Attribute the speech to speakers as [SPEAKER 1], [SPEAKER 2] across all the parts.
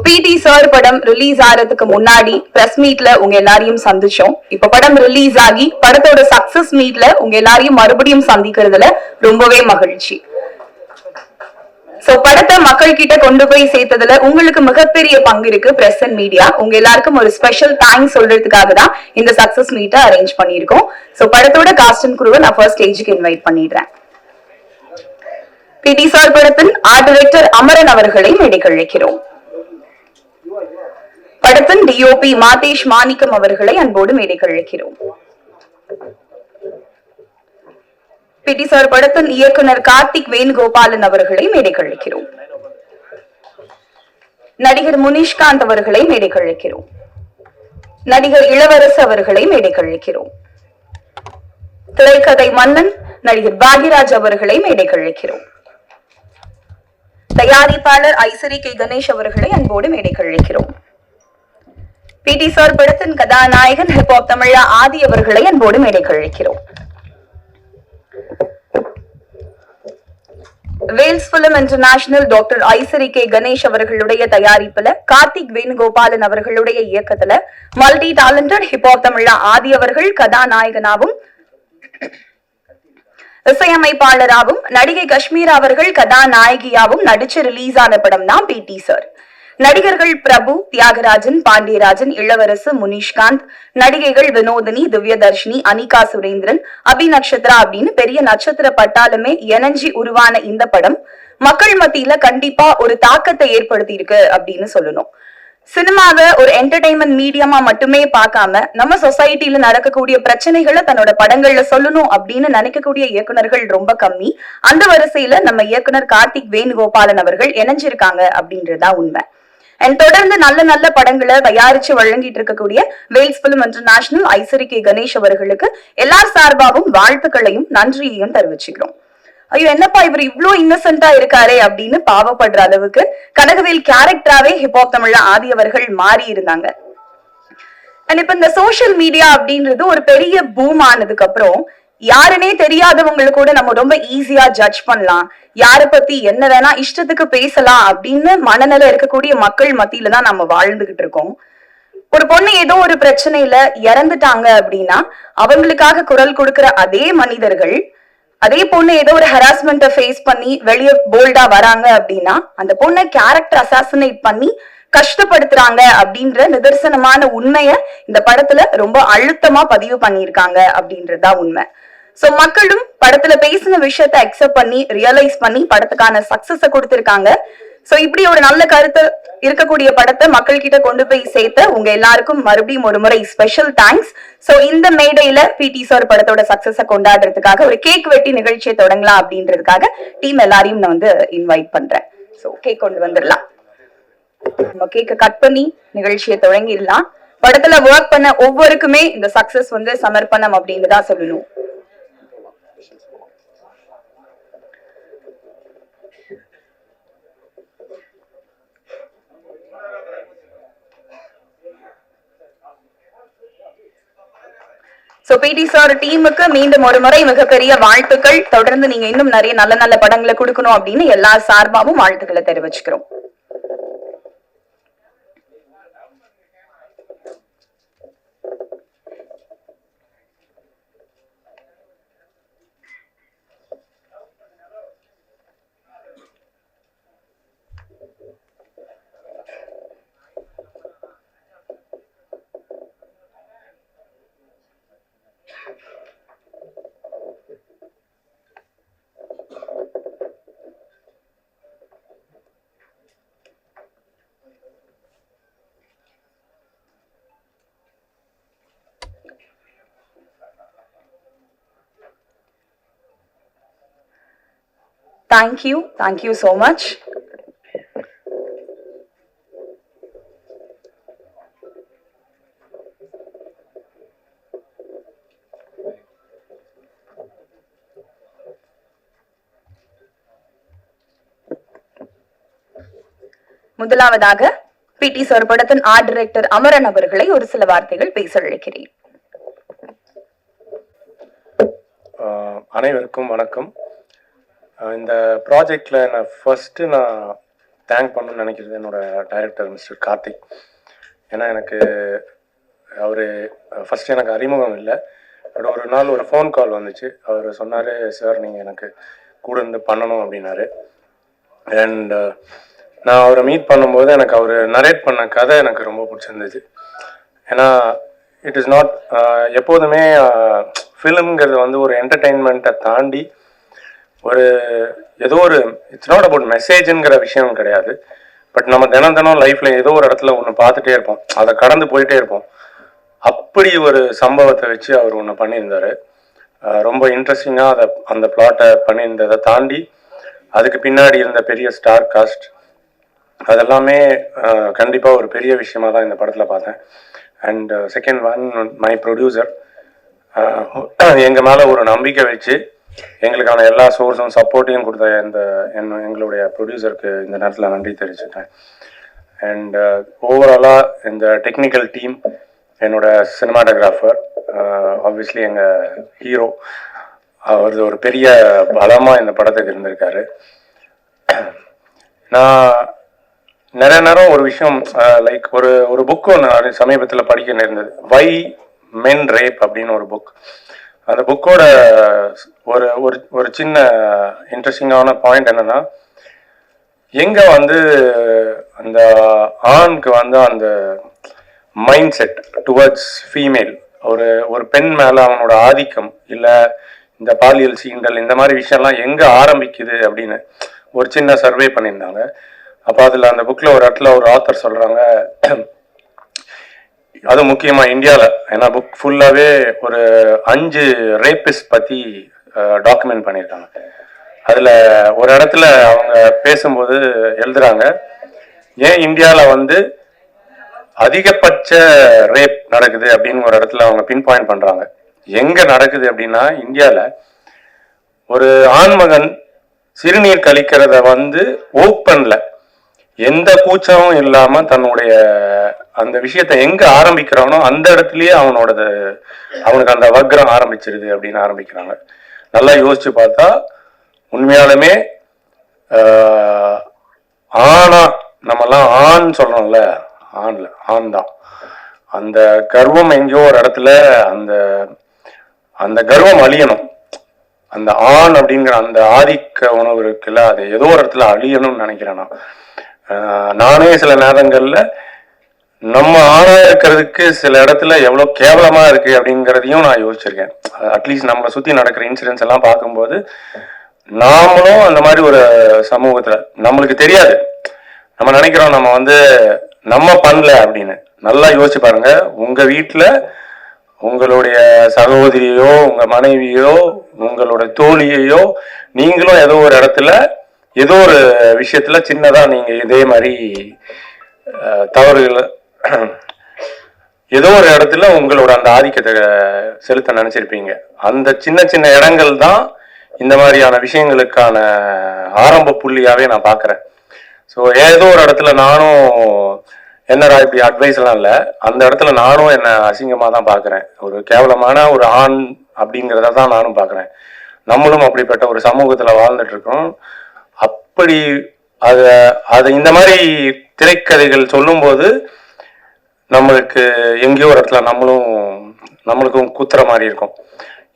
[SPEAKER 1] பிடி சார் படம் ரிலீஸ் ஆறதுக்கு முன்னாடி பிரஸ் மீட்ல உங்க எல்லாரையும் சந்திச்சோம். இப்ப படம் ரிலீஸ் ஆகி படத்தோட சக்சஸ் மீட்ல உங்க எல்லாரையும் மறுபடியும் சந்திக்கிறதுல ரொம்பவே மகிழ்ச்சி. படத்தை மக்கள் கிட்ட கொண்டு போய் சேர்த்ததுல உங்களுக்கு மிகப்பெரிய பங்கு இருக்கு பிரஸ் அண்ட் மீடியா. உங்க எல்லாருக்கும் ஒரு ஸ்பெஷல் தேங்க்ஸ் சொல்றதுக்காக தான் இந்த சக்சஸ் மீட்டை அரேஞ்ச் பண்ணிருக்கோம். படத்தோட காஸ்ட் அண்ட் குரூவை நான் ஃபர்ஸ்ட் ஸ்டேஜுக்கு இன்வைட் பண்ணிடுறேன். பிடி சார் படத்தின் ஆர்ட் டைரக்டர் அமரன் அவர்களை மேடைக்கு அழைக்கிறோம். படத்தின் டிஓபி மாதேஷ் மாணிக்கம் அவர்களை அன்போடு மேடைக்கு அழைக்கிறோம். பிடி சார் படத்தின் இயக்குனர் கார்த்திக் வேணுகோபாலன் அவர்களை மேடைக்கு அழைக்கிறோம். நடிகர் முனிஷ்காந்த் அவர்களை மேடைக்கு அழைக்கிறோம். நடிகர் இளவரசு அவர்களை மேடைக்கு அழைக்கிறோம். திரைக்கதை மன்னன் நடிகர் பாக்யராஜ் அவர்களை மேடைக்கு அழைக்கிறோம். தயாரிப்பாளர் ஐசரி கே கணேஷ் அவர்களை அன்போடு மேடைக்கு அழைக்கிறோம். பிடி சார் படத்தின் கதாநாயகன் ஹிப்ஹாப் தமிழா ஆதி அவர்களை அன்போடு மேடைக்கு அழைக்கிறோம். Vels film international doctor Ishari K Ganesh அவர்களுடைய தயாரிப்புல கார்த்திக் வேணுகோபாலன் அவர்களுடைய இயக்கத்துல மல்டி டேலண்டட் ஹிப்ஹாப் தமிழா ஆதி அவர்கள் கதாநாயகனாவும் இசையமைப்பாளராகவும் நடிகை காஷ்மீரா அவர்கள் கதாநாயகியாவும் நடிச்சு ரிலீஸ் ஆன படம் தான் பிடி சார். நடிகர்கள் பிரபு, தியாகராஜன், பாண்டியராஜன், இளவரசு, முனிஷ்காந்த், நடிகைகள் வினோதினி, திவ்யதர்ஷினி, அனிகா சுரேந்திரன், அபி நட்சத்திரா அப்படின்னு பெரிய நட்சத்திர பட்டாலுமே இணைஞ்சி உருவான இந்த படம் மக்கள் மத்தியில கண்டிப்பா ஒரு தாக்கத்தை ஏற்படுத்தி இருக்கு அப்படின்னு சொல்லணும். சினிமாவை ஒரு என்டர்டைன்மெண்ட் மீடியமா மட்டுமே பார்க்காம நம்ம சொசைட்டில நடக்கக்கூடிய பிரச்சனைகளை தன்னோட படங்கள்ல சொல்லணும் அப்படின்னு நினைக்கக்கூடிய இயக்குனர்கள் ரொம்ப கம்மி. அந்த வரிசையில நம்ம இயக்குனர் கார்த்திக் வேணுகோபாலன் அவர்கள் இணைஞ்சிருக்காங்க அப்படின்றதுதான் உண்மை. தொடர்ந்து நல்ல நல்ல படங்களை தயாரிச்சு வழங்கிட்டு இருக்கக்கூடிய Vels film international Ishari K Ganesh அவர்களுக்கு எல்லார் சார்பாகவும் வாழ்த்துக்களையும் நன்றியையும் தெரிவிச்சுக்கிறோம். ஐயோ என்னப்பா இவர் இவ்வளவு இன்னசென்டா இருக்காரே அப்படின்னு பாவப்படுற அளவுக்கு கனகவேல் கேரக்டராவே ஹிப்ஹாப் தமிழா ஆதி அவர்கள் மாறி இருந்தாங்க. இப்ப இந்த சோசியல் மீடியா அப்படின்றது ஒரு பெரிய பூம் ஆனதுக்கு அப்புறம் யாருன்னே தெரியாதவங்களுக்கு கூட நம்ம ரொம்ப ஈஸியா ஜட்ஜ் பண்ணலாம், யார பத்தி என்ன வேணா இஷ்டத்துக்கு பேசலாம் அப்படின்னு மனநிலை இருக்கக்கூடிய மக்கள் மத்தியில தான் நம்ம வாழ்ந்துகிட்டு இருக்கோம். ஒரு பொண்ணு ஏதோ ஒரு பிரச்சனையில இறந்துட்டாங்க அப்படின்னா அவங்களுக்காக குரல் கொடுக்கிற அதே மனிதர்கள் அதே பொண்ணு ஏதோ ஒரு ஹராஸ்மெண்ட்டை ஃபேஸ் பண்ணி வெளியே போல்டா வராங்க அப்படின்னா அந்த பொண்ணை கேரக்டர் அசாசினேட் பண்ணி கஷ்டப்படுத்துறாங்க அப்படின்ற நிதர்சனமான உண்மைய இந்த படத்துல ரொம்ப அழுத்தமா பதிவு பண்ணியிருக்காங்க அப்படின்றதுதான் உண்மை. மக்களும் படத்துல பேசின விஷயத்த அக்செப்ட் பண்ணி ரியலைஸ் பண்ணி படத்துக்கான சக்சஸ கொடுத்திருக்காங்க. இப்படி ஒரு நல்ல கருத்து இருக்கக்கூடிய படத்தை மக்கள் கிட்ட கொண்டு போய் சேர்த்த உங்க எல்லாருக்கும் மறுபடியும் ஒரு முறை ஸ்பெஷல் தேங்க்ஸ். இந்த மேடையில பிடி சார் படத்தோட சக்சஸ கொண்டாடுறதுக்காக ஒரு கேக் வெட்டி நிகழ்ச்சியை தொடங்கலாம் அப்படின்றதுக்காக டீம் எல்லாரையும் நான் இன்வைட் பண்றேன். கேக் கொண்டு வந்துடலாம். நம்ம கேக்க கட் பண்ணி நிகழ்ச்சியை தொடங்கிடலாம். படத்துல ஒர்க் பண்ண ஒவ்வொருக்குமே இந்த சக்சஸ் சமர்ப்பணம் அப்படின்னு தான் சொல்லணும். பிடி சார் டீமுக்கு மீண்டும் ஒரு முறை மிகப்பெரிய வாழ்த்துக்கள். தொடர்ந்து நீங்க இன்னும் நிறைய நல்ல நல்ல படங்களை கொடுக்கணும் அப்படின்னு எல்லா சார்பாகவும் வாழ்த்துக்களை தெரிவிச்சுக்கிறோம். Thank you so much. முதலாவதாக பிடி சார் படத்தின் ஆர்ட் டைரக்டர் அமரன் அவர்களை ஒரு சில வார்த்தைகள் பேச அழைக்கிறேன்.
[SPEAKER 2] அனைவருக்கும் வணக்கம். இந்த ப்ராஜெக்டில் நான் தேங்க் பண்ணணும்னு நினைக்கிறது என்னோட டைரக்டர் மிஸ்டர் கார்த்திக். ஏன்னா எனக்கு அவர் ஃபஸ்ட்டு எனக்கு அறிமுகம் இல்லை. பட் ஒரு நாள் ஒரு ஃபோன் கால் வந்துச்சு. அவர் சொன்னார், சார் நீங்கள் எனக்கு கூட இருந்து பண்ணணும் அப்படின்னாரு. அண்ட் நான் அவரை மீட் பண்ணும்போது எனக்கு அவர் நரேட் பண்ண கதை எனக்கு ரொம்ப பிடிச்சிருந்துச்சு. ஏன்னா இட் இஸ் நாட் எப்போதுமே ஃபிலிம்ங்கிறது வந்து ஒரு என்டர்டெயின்மெண்ட்டை தாண்டி ஒரு ஏதோ ஒரு இட்ஸ் நாட் அபவுட் மெசேஜுங்கிற விஷயம் கிடையாது. பட் நம்ம தினம் தினம் லைஃப்பில் ஏதோ ஒரு இடத்துல ஒன்று பார்த்துட்டே இருப்போம், அதை கடந்து போயிட்டே இருப்போம். அப்படி ஒரு சம்பவத்தை வச்சு அவர் ஒன்று பண்ணியிருந்தார். ரொம்ப இன்ட்ரெஸ்டிங்காக அந்த பிளாட்டை பண்ணியிருந்ததை தாண்டி அதுக்கு பின்னாடி இருந்த பெரிய ஸ்டார் காஸ்ட் அதெல்லாமே கண்டிப்பாக ஒரு பெரிய விஷயமா தான் இந்த படத்தில் பார்த்தேன். And second one, my producer எங்கள் மேலே ஒரு நம்பிக்கை வச்சு எங்களுக்கான எல்லா சோர்ஸும் சப்போர்ட்டையும் கொடுத்த எங்களுடைய ப்ரொடியூசருக்கு இந்த நேரத்தில் நன்றி தெரிவிச்சுட்டேன். அண்ட் ஓவராலாக இந்த டெக்னிக்கல் டீம், என்னோட சினிமாட்டோகிராஃபர், ஆப்வியஸ்லி எங்கள் ஹீரோ, அவர் ஒரு பெரிய பலமாக இந்த படத்துக்கு இருந்திருக்காரு. நான் நிறைய நேரம் ஒரு விஷயம் லைக் ஒரு புக் ஒன்று சமீபத்தில் படிக்க நேர்ந்தது, வை மென் ரேப் அப்படின்னு ஒரு புக். அந்த புக்கோட ஒரு ஒரு சின்ன இன்ட்ரெஸ்டிங்கான பாயிண்ட் என்னன்னா, எங்கே வந்து அந்த ஆணுக்கு வந்து அந்த மைண்ட் செட் டுவர்ட்ஸ் ஃபீமேல், ஒரு பெண் மேலே அவனோட ஆதிக்கம் இல்லை இந்த பாலியல் சீண்டல் இந்த மாதிரி விஷயம்லாம் எங்கே ஆரம்பிக்குது அப்படின்னு ஒரு சின்ன சர்வே பண்ணியிருந்தாங்க. அப்போ அதில் அந்த புக்கில் ஒரு இடத்துல ஒரு ஆத்தர் சொல்கிறாங்க, அது முக்கியமாக இந்தியாவில், ஏன்னா புக் ஃபுல்லாகவே ஒரு 5 ரேபிஸ்ட் பற்றி டாக்குமெண்ட் பண்ணியிருக்காங்க. அதில் ஒரு இடத்துல அவங்க பேசும்போது எழுதுகிறாங்க, ஏன் இந்தியாவில் வந்து அதிகபட்ச ரேப் நடக்குது அப்படின்னு ஒரு இடத்துல அவங்க பின் பாயிண்ட் பண்ணுறாங்க. எங்கே நடக்குது அப்படின்னா, இந்தியாவில் ஒரு ஆண்மகன் சிறுநீர் கழிக்கிறத வந்து ஓப்பன்ல எந்த கூச்சமும் இல்லாம தன்னுடைய அந்த விஷயத்த எங்க ஆரம்பிக்கிறானோ அந்த இடத்துலயே அவனுக்கு அந்த வக்ரம் ஆரம்பிச்சிருது அப்படின்னு ஆரம்பிக்கிறாங்க. நல்லா யோசிச்சு பார்த்தா உண்மையாலுமே ஆனா நம்மெல்லாம் ஆண் சொல்றோம்ல, ஆண் தான். அந்த கர்வம் எங்கேயோ ஒரு இடத்துல அந்த கர்வம் அழியணும். அந்த ஆண் அப்படிங்கிற அந்த ஆதிக்க உணவு இருக்குல்ல, அது ஏதோ ஒரு இடத்துல அழியணும்னு நினைக்கிறேன் நான். நானே சில நேரங்கள்ல நம்ம ஆணா இருக்கிறதுக்கு சில இடத்துல எவ்வளவு கேவலமா இருக்கு அப்படிங்கிறதையும் நான் யோசிச்சிருக்கேன். அட்லீஸ்ட் நம்மளை சுத்தி நடக்கிற இன்சிடென்ட்ஸ் எல்லாம் பார்க்கும்போது நாமளும் அந்த மாதிரி ஒரு சமூகத்துல நம்மளுக்கு தெரியாது, நம்ம நினைக்கிறோம் நம்ம வந்து நம்ம பண்ணல அப்படின்னு. நல்லா யோசிச்சு பாருங்க, உங்க வீட்டுல உங்களுடைய சகோதரியோ உங்க மனைவியோ உங்களோட தோழியையோ நீங்களும் ஏதோ ஒரு இடத்துல ஏதோ ஒரு விஷயத்துல சின்னதா நீங்க இதே மாதிரி தவறுகள் ஏதோ ஒரு இடத்துல உங்களோட அந்த ஆதிக்கத்தை செலுத்த நினைச்சிருப்பீங்க. அந்த சின்ன சின்ன இடங்கள் தான் இந்த மாதிரியான விஷயங்களுக்கான ஆரம்ப புள்ளியாவே நான் பாக்குறேன். ஸோ ஏதோ ஒரு இடத்துல நானும் என்னடா இப்படி அட்வைஸ் எல்லாம் இல்லை, அந்த இடத்துல நானும் என்ன அசிங்கமா தான் பாக்குறேன். ஒரு கேவலமான ஒரு ஆண் அப்படிங்கிறத தான் நானும் பாக்குறேன். நம்மளும் அப்படிப்பட்ட ஒரு சமூகத்துல வாழ்ந்துட்டு இருக்கோம். அப்படி அதை இந்த மாதிரி திரைக்கதைகள் சொல்லும்போது நம்மளுக்கு எங்கேயோ ஒரு இடத்துல நம்மளுக்கும் குத்துற மாதிரி இருக்கும்.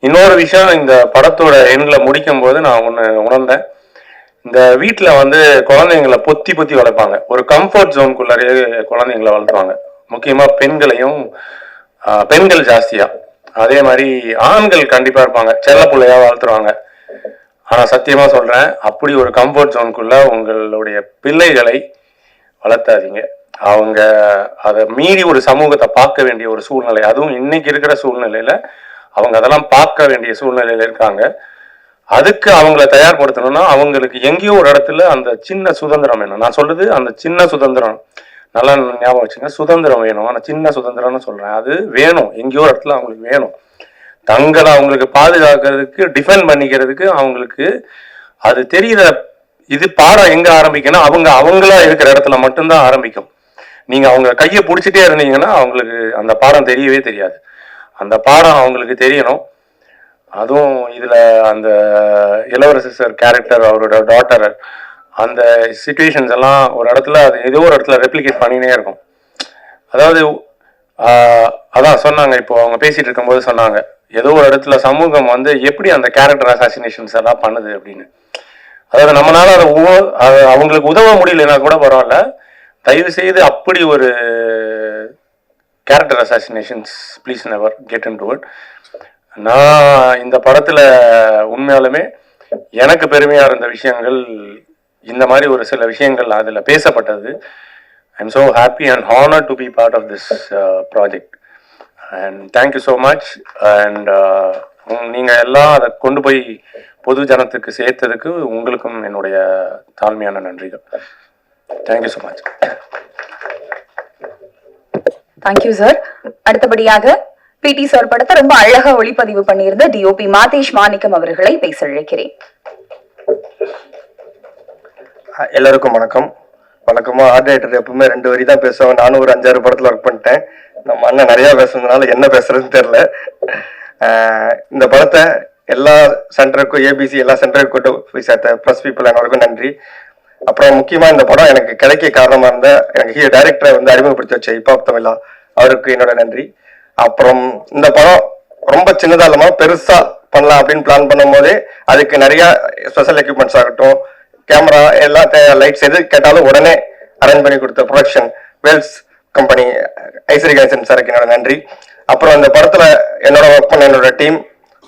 [SPEAKER 2] இன்னொரு விஷயம், இந்த படத்தோட எண்ணில் முடிக்கும் போது நான் ஒன்று உணர்ந்தேன். இந்த வீட்டில் வந்து குழந்தைங்களை பொத்தி வளர்ப்பாங்க, ஒரு கம்ஃபர்ட் ஜோனுக்குள்ளாரே குழந்தைங்களை வளர்த்துவாங்க. முக்கியமாக பெண்கள் ஜாஸ்தியா, அதே மாதிரி ஆண்கள் கண்டிப்பாக இருப்பாங்க, செல்ல பிள்ளையா வளர்த்துருவாங்க. ஆனால் சத்தியமாக சொல்கிறேன், அப்படி ஒரு கம்ஃபர்ட் ஜோனுக்குள்ள உங்களுடைய பிள்ளைகளை வளர்த்தாதீங்க. அவங்க அதை மீறி ஒரு சமூகத்தை பார்க்க வேண்டிய ஒரு சூழ்நிலை, அதுவும் இன்னைக்கு இருக்கிற சூழ்நிலையில அவங்க அதெல்லாம் பார்க்க வேண்டிய சூழ்நிலையில இருக்காங்க. அதுக்கு அவங்கள தயார்படுத்தணும்னா அவங்களுக்கு எங்கேயோ ஒரு இடத்துல அந்த சின்ன சுதந்திரம் வேணும். நான் சொல்றது அந்த சின்ன சுதந்திரம், நல்லா ஞாபகம் வச்சுங்க, சுதந்திரம் வேணும். ஆனால் சின்ன சுதந்திரம்னு சொல்றேன், அது வேணும், எங்கேயோ ஒரு இடத்துல அவங்களுக்கு வேணும். தங்களை அவங்களுக்கு பாதுகாக்கிறதுக்கு, டிஃபெண்ட் பண்ணிக்கிறதுக்கு அவங்களுக்கு அது தெரியுற. இது பாடம் எங்க ஆரம்பிக்கணும், அவங்களா இருக்கிற இடத்துல மட்டும்தான் ஆரம்பிக்கும். நீங்க அவங்க கையை பிடிச்சிட்டே இருந்தீங்கன்னா அவங்களுக்கு அந்த பாடம் தெரியவே தெரியாது. அந்த பாடம் அவங்களுக்கு தெரியணும். அதுவும் இதுல அந்த இளவரசர் கேரக்டர், அவரோட டாட்டர், அந்த சுச்சுவேஷன்ஸ் எல்லாம் ஒரு இடத்துல அது ஏதோ ஒரு இடத்துல ரெப்ளிகேட் பண்ணினே இருக்கும். அதாவது அதான் சொன்னாங்க, இப்போ அவங்க பேசிகிட்டு இருக்கும்போது சொன்னாங்க, ஏதோ ஒரு இடத்துல சமூகம் வந்து எப்படி அந்த கேரக்டர் அசாசினேஷன்ஸ் எல்லாம் பண்ணுது அப்படின்னு. அதாவது நம்மளால அதை அவங்களுக்கு உதவ முடியலன்னா கூட பரவாயில்ல, தயவு செய்து அப்படி ஒரு character assassinations please never get in to it. நான் இந்த படத்தில் உண்மையாலுமே எனக்கு பெருமையாக இருந்த விஷயங்கள் இந்த மாதிரி ஒரு சில விஷயங்கள் அதில் பேசப்பட்டது. I'm so happy and honoured to be part of this project and thank you so much. அண்ட் நீங்கள் எல்லாம் அதை கொண்டு போய் பொது ஜனத்துக்கு சேர்த்ததுக்கு உங்களுக்கும் என்னுடைய தாழ்மையான நன்றிகள். Thank you so much.
[SPEAKER 1] Thank you sir. அடுத்தபடியாக பிடி சார் படத்தை ரொம்ப அழகா ஒளிப்பதிவு பண்ணியிருந்த டிஓபி மாதேஷ் மாணிக்கம் அவர்களை பேச அழைக்கிறேன்.
[SPEAKER 3] எல்லாருக்கும் வணக்கம். வழக்கமா ஆர்ட் டைரக்டர் எப்பவுமே 2 வரி தான் பேசுவாங்க. நானும் ஒரு 5-6 படத்துல ஒர்க் பண்ணிட்டேன். நம்ம அண்ணன் நிறைய பேசுறதுனால என்ன பேசுறதுன்னு தெரியல. இந்த படத்தை எல்லா சென்டருக்கும் ஏபிசி எல்லா சென்டருக்கும் கொண்டு போய் சேர்த்த ப்ரெஸ் பீப்புள் எல்லாருக்கும் நன்றி. அப்புறம் முக்கியமா இந்த படம் எனக்கு கிடைக்க காரணமா இருந்த எனக்கு டைரக்டரை வந்து அறிமுகப்படுத்தி வச்ச ஹிப்ஹாப் தமிழா அவருக்கு என்னோட நன்றி. அப்புறம் இந்த படம் ரொம்ப சின்னதா இல்லாம பெருசா பண்ணலாம் அப்படின்னு பிளான் பண்ணும் போதே அதுக்கு நிறைய ஸ்பெஷல் எக்யூப்மெண்ட்ஸ் ஆகட்டும், கேமரா, எல்லா லைட்ஸ் எது கேட்டாலும் உடனே அரேஞ்ச் பண்ணி கொடுத்த ப்ரொடக்ஷன் வேல்ஸ் கம்பெனி ஐஸ்வரி கணேசன் சாருக்கு என்னோட நன்றி. அப்புறம் இந்த படத்துல என்னோட ஒர்க் பண்ண என்னோட டீம்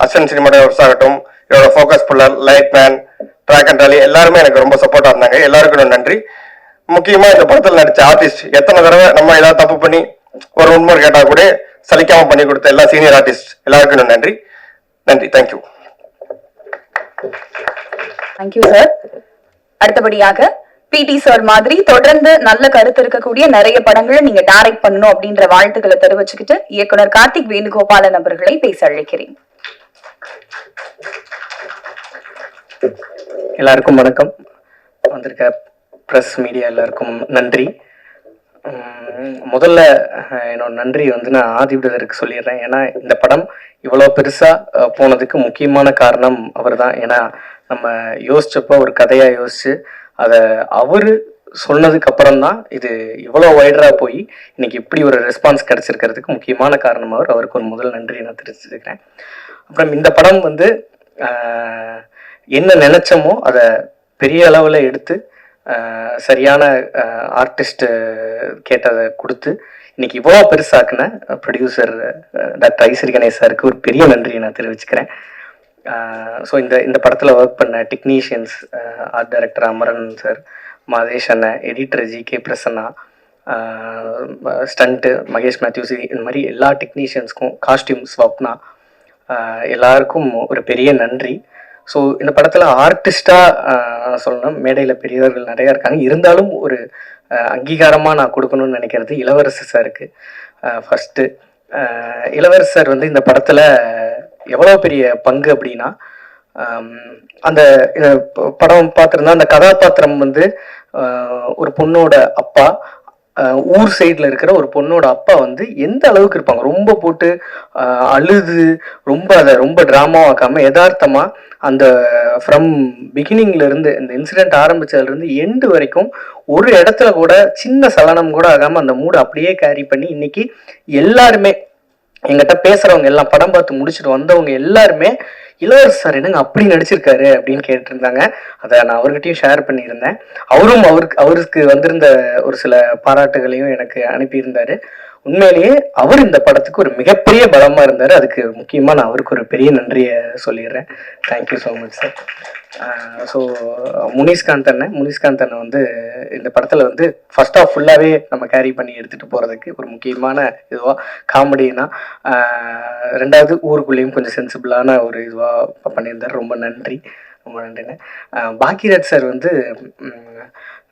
[SPEAKER 3] அசிஸ்டன்ட் சினிமாட்டோகிராஃபர்ஸ் ஆகட்டும், என்னோட focus puller, light man, track and dolly எல்லாருமே எனக்கு ரொம்ப சப்போர்ட்டா இருந்தாங்க. எல்லாருக்கும் நன்றி. முக்கியமா இந்த படத்தில் நடிச்ச ஆர்டிஸ்ட் எத்தனை தடவை நம்ம ஏதாவது தப்பு பண்ணி ஒரு உண்மை கேட்டா கூட சலிக்காம பண்ணி கொடுத்த எல்லா சீனியர் ஆர்டிஸ்ட் எல்லாருக்கும் நன்றி. நன்றி. தேங்க்யூ.
[SPEAKER 1] Thank you sir. அடுத்தபடியாக பிடி சார் மாதிரி தொடர்ந்து நல்ல கருத்து இருக்கக்கூடிய நிறைய படங்களை நீங்க டைரக்ட் பண்ணணும் அப்படின்ற வாழ்த்துக்களை தெரிவிச்சுக்கிட்டு இயக்குனர் கார்த்திக் வேணுகோபாலன் அவர்களை பேச அழைக்கிறேன்.
[SPEAKER 4] எல்லாருக்கும் வணக்கம். வந்திருக்க ப்ரெஸ் மீடியா எல்லாருக்கும் நன்றி. முதல்ல என்னோட நன்றி வந்து நான் ஆதி பிரதருக்கு சொல்லிடுறேன். ஏன்னா இந்த படம் இவ்வளோ பெருசாக போனதுக்கு முக்கியமான காரணம் அவர் தான். ஏன்னா நம்ம யோசிச்சப்போ ஒரு கதையாக யோசிச்சு அதை அவர் சொன்னதுக்கு அப்புறம் தான் இது இவ்வளோ வைடராக போய் இன்னைக்கு இப்படி ஒரு ரெஸ்பான்ஸ் கிடைச்சிருக்கிறதுக்கு முக்கியமான காரணம் அவர். அவருக்கு ஒரு முதல் நன்றி நான் தெரிஞ்சுக்கிறேன். அப்புறம் இந்த படம் வந்து என்ன நினைச்சோமோ அதை பெரிய அளவில் எடுத்து சரியான ஆர்டிஸ்ட் கேட்டதை கொடுத்து இன்னைக்கு இவ்வளோ பெருசாக்குன ப்ரொடியூசர் டாக்டர் ஐஸ்வரி கணேஷ் சாருக்கு ஒரு பெரிய நன்றியை நான் தெரிவிச்சுக்கிறேன். ஸோ இந்த படத்தில் ஒர்க் பண்ண technicians, art director Amaran sir, Madhesh அண்ணன், editor G K Prasanna, stunt Mahesh Mathews, இந்த மாதிரி எல்லா டெக்னீஷியன்ஸ்க்கும், காஸ்டியூம் ஸ்வப்னா, எல்லாருக்கும் ஒரு பெரிய நன்றி. ஸோ இந்த படத்தில் ஆர்டிஸ்டாக சொல்லணும், மேடையில் பெரியவர்கள் நிறையா இருக்காங்க. இருந்தாலும் ஒரு அங்கீகாரமாக நான் கொடுக்கணும்னு நினைக்கிறது இளவரசர் சாருக்கு. ஃபஸ்ட்டு இளவரசர் வந்து இந்த படத்தில் எவ்வளோ பெரிய பங்கு அப்படின்னா, அந்த படம் பார்த்துருந்தா அந்த கதாபாத்திரம் வந்து ஒரு பொண்ணோட அப்பா, ஊர் சைடில் இருக்கிற ஒரு பொண்ணோட அப்பா வந்து எந்த அளவுக்கு இருப்பாங்க, ரொம்ப போட்டு அழுது அதை ரொம்ப ட்ராமாவாக்காமல் யதார்த்தமாக அந்த ஃப்ரம் பிகினிங்லேருந்து இந்த இன்சிடெண்ட் ஆரம்பித்ததுலேருந்து எண்டு வரைக்கும் ஒரு இடத்துல கூட சின்ன சலனம் கூட ஆகாமல் அந்த மூடை அப்படியே கேரி பண்ணி இன்னைக்கு எல்லாருமே எங்கிட்ட பேசுகிறவங்க எல்லாம் படம் பார்த்து முடிச்சுட்டு வந்தவங்க எல்லாருமே இளவரசர் சார் என்னங்க அப்படி நடிச்சிருக்காரு அப்படின்னு கேட்டிருந்தாங்க. அதை நான் அவர்கிட்டையும் ஷேர் பண்ணியிருந்தேன். அவரும் அவருக்கு வந்திருந்த ஒரு சில பாராட்டுகளையும் எனக்கு அனுப்பியிருந்தாரு. உண்மையிலேயே அவர் இந்த படத்துக்கு ஒரு மிகப்பெரிய பலமாக இருந்தார். அதுக்கு முக்கியமாக நான் அவருக்கு ஒரு பெரிய நன்றியை சொல்லிடுறேன். Thank you so much sir. So Munishkanth அண்ணன் வந்து இந்த படத்தில் வந்து ஃபர்ஸ்ட் ஆஃப் ஃபுல்லாகவே நம்ம கேரி பண்ணி எடுத்துகிட்டு போகிறதுக்கு ஒரு முக்கியமான இதுவாக காமெடினா, ரெண்டாவது ஊருக்குள்ளேயும் கொஞ்சம் சென்சிபிளான ஒரு இதுவாக பண்ணியிருந்தார். ரொம்ப நன்றிண்ணே. பாக்கியராஜ் சார் வந்து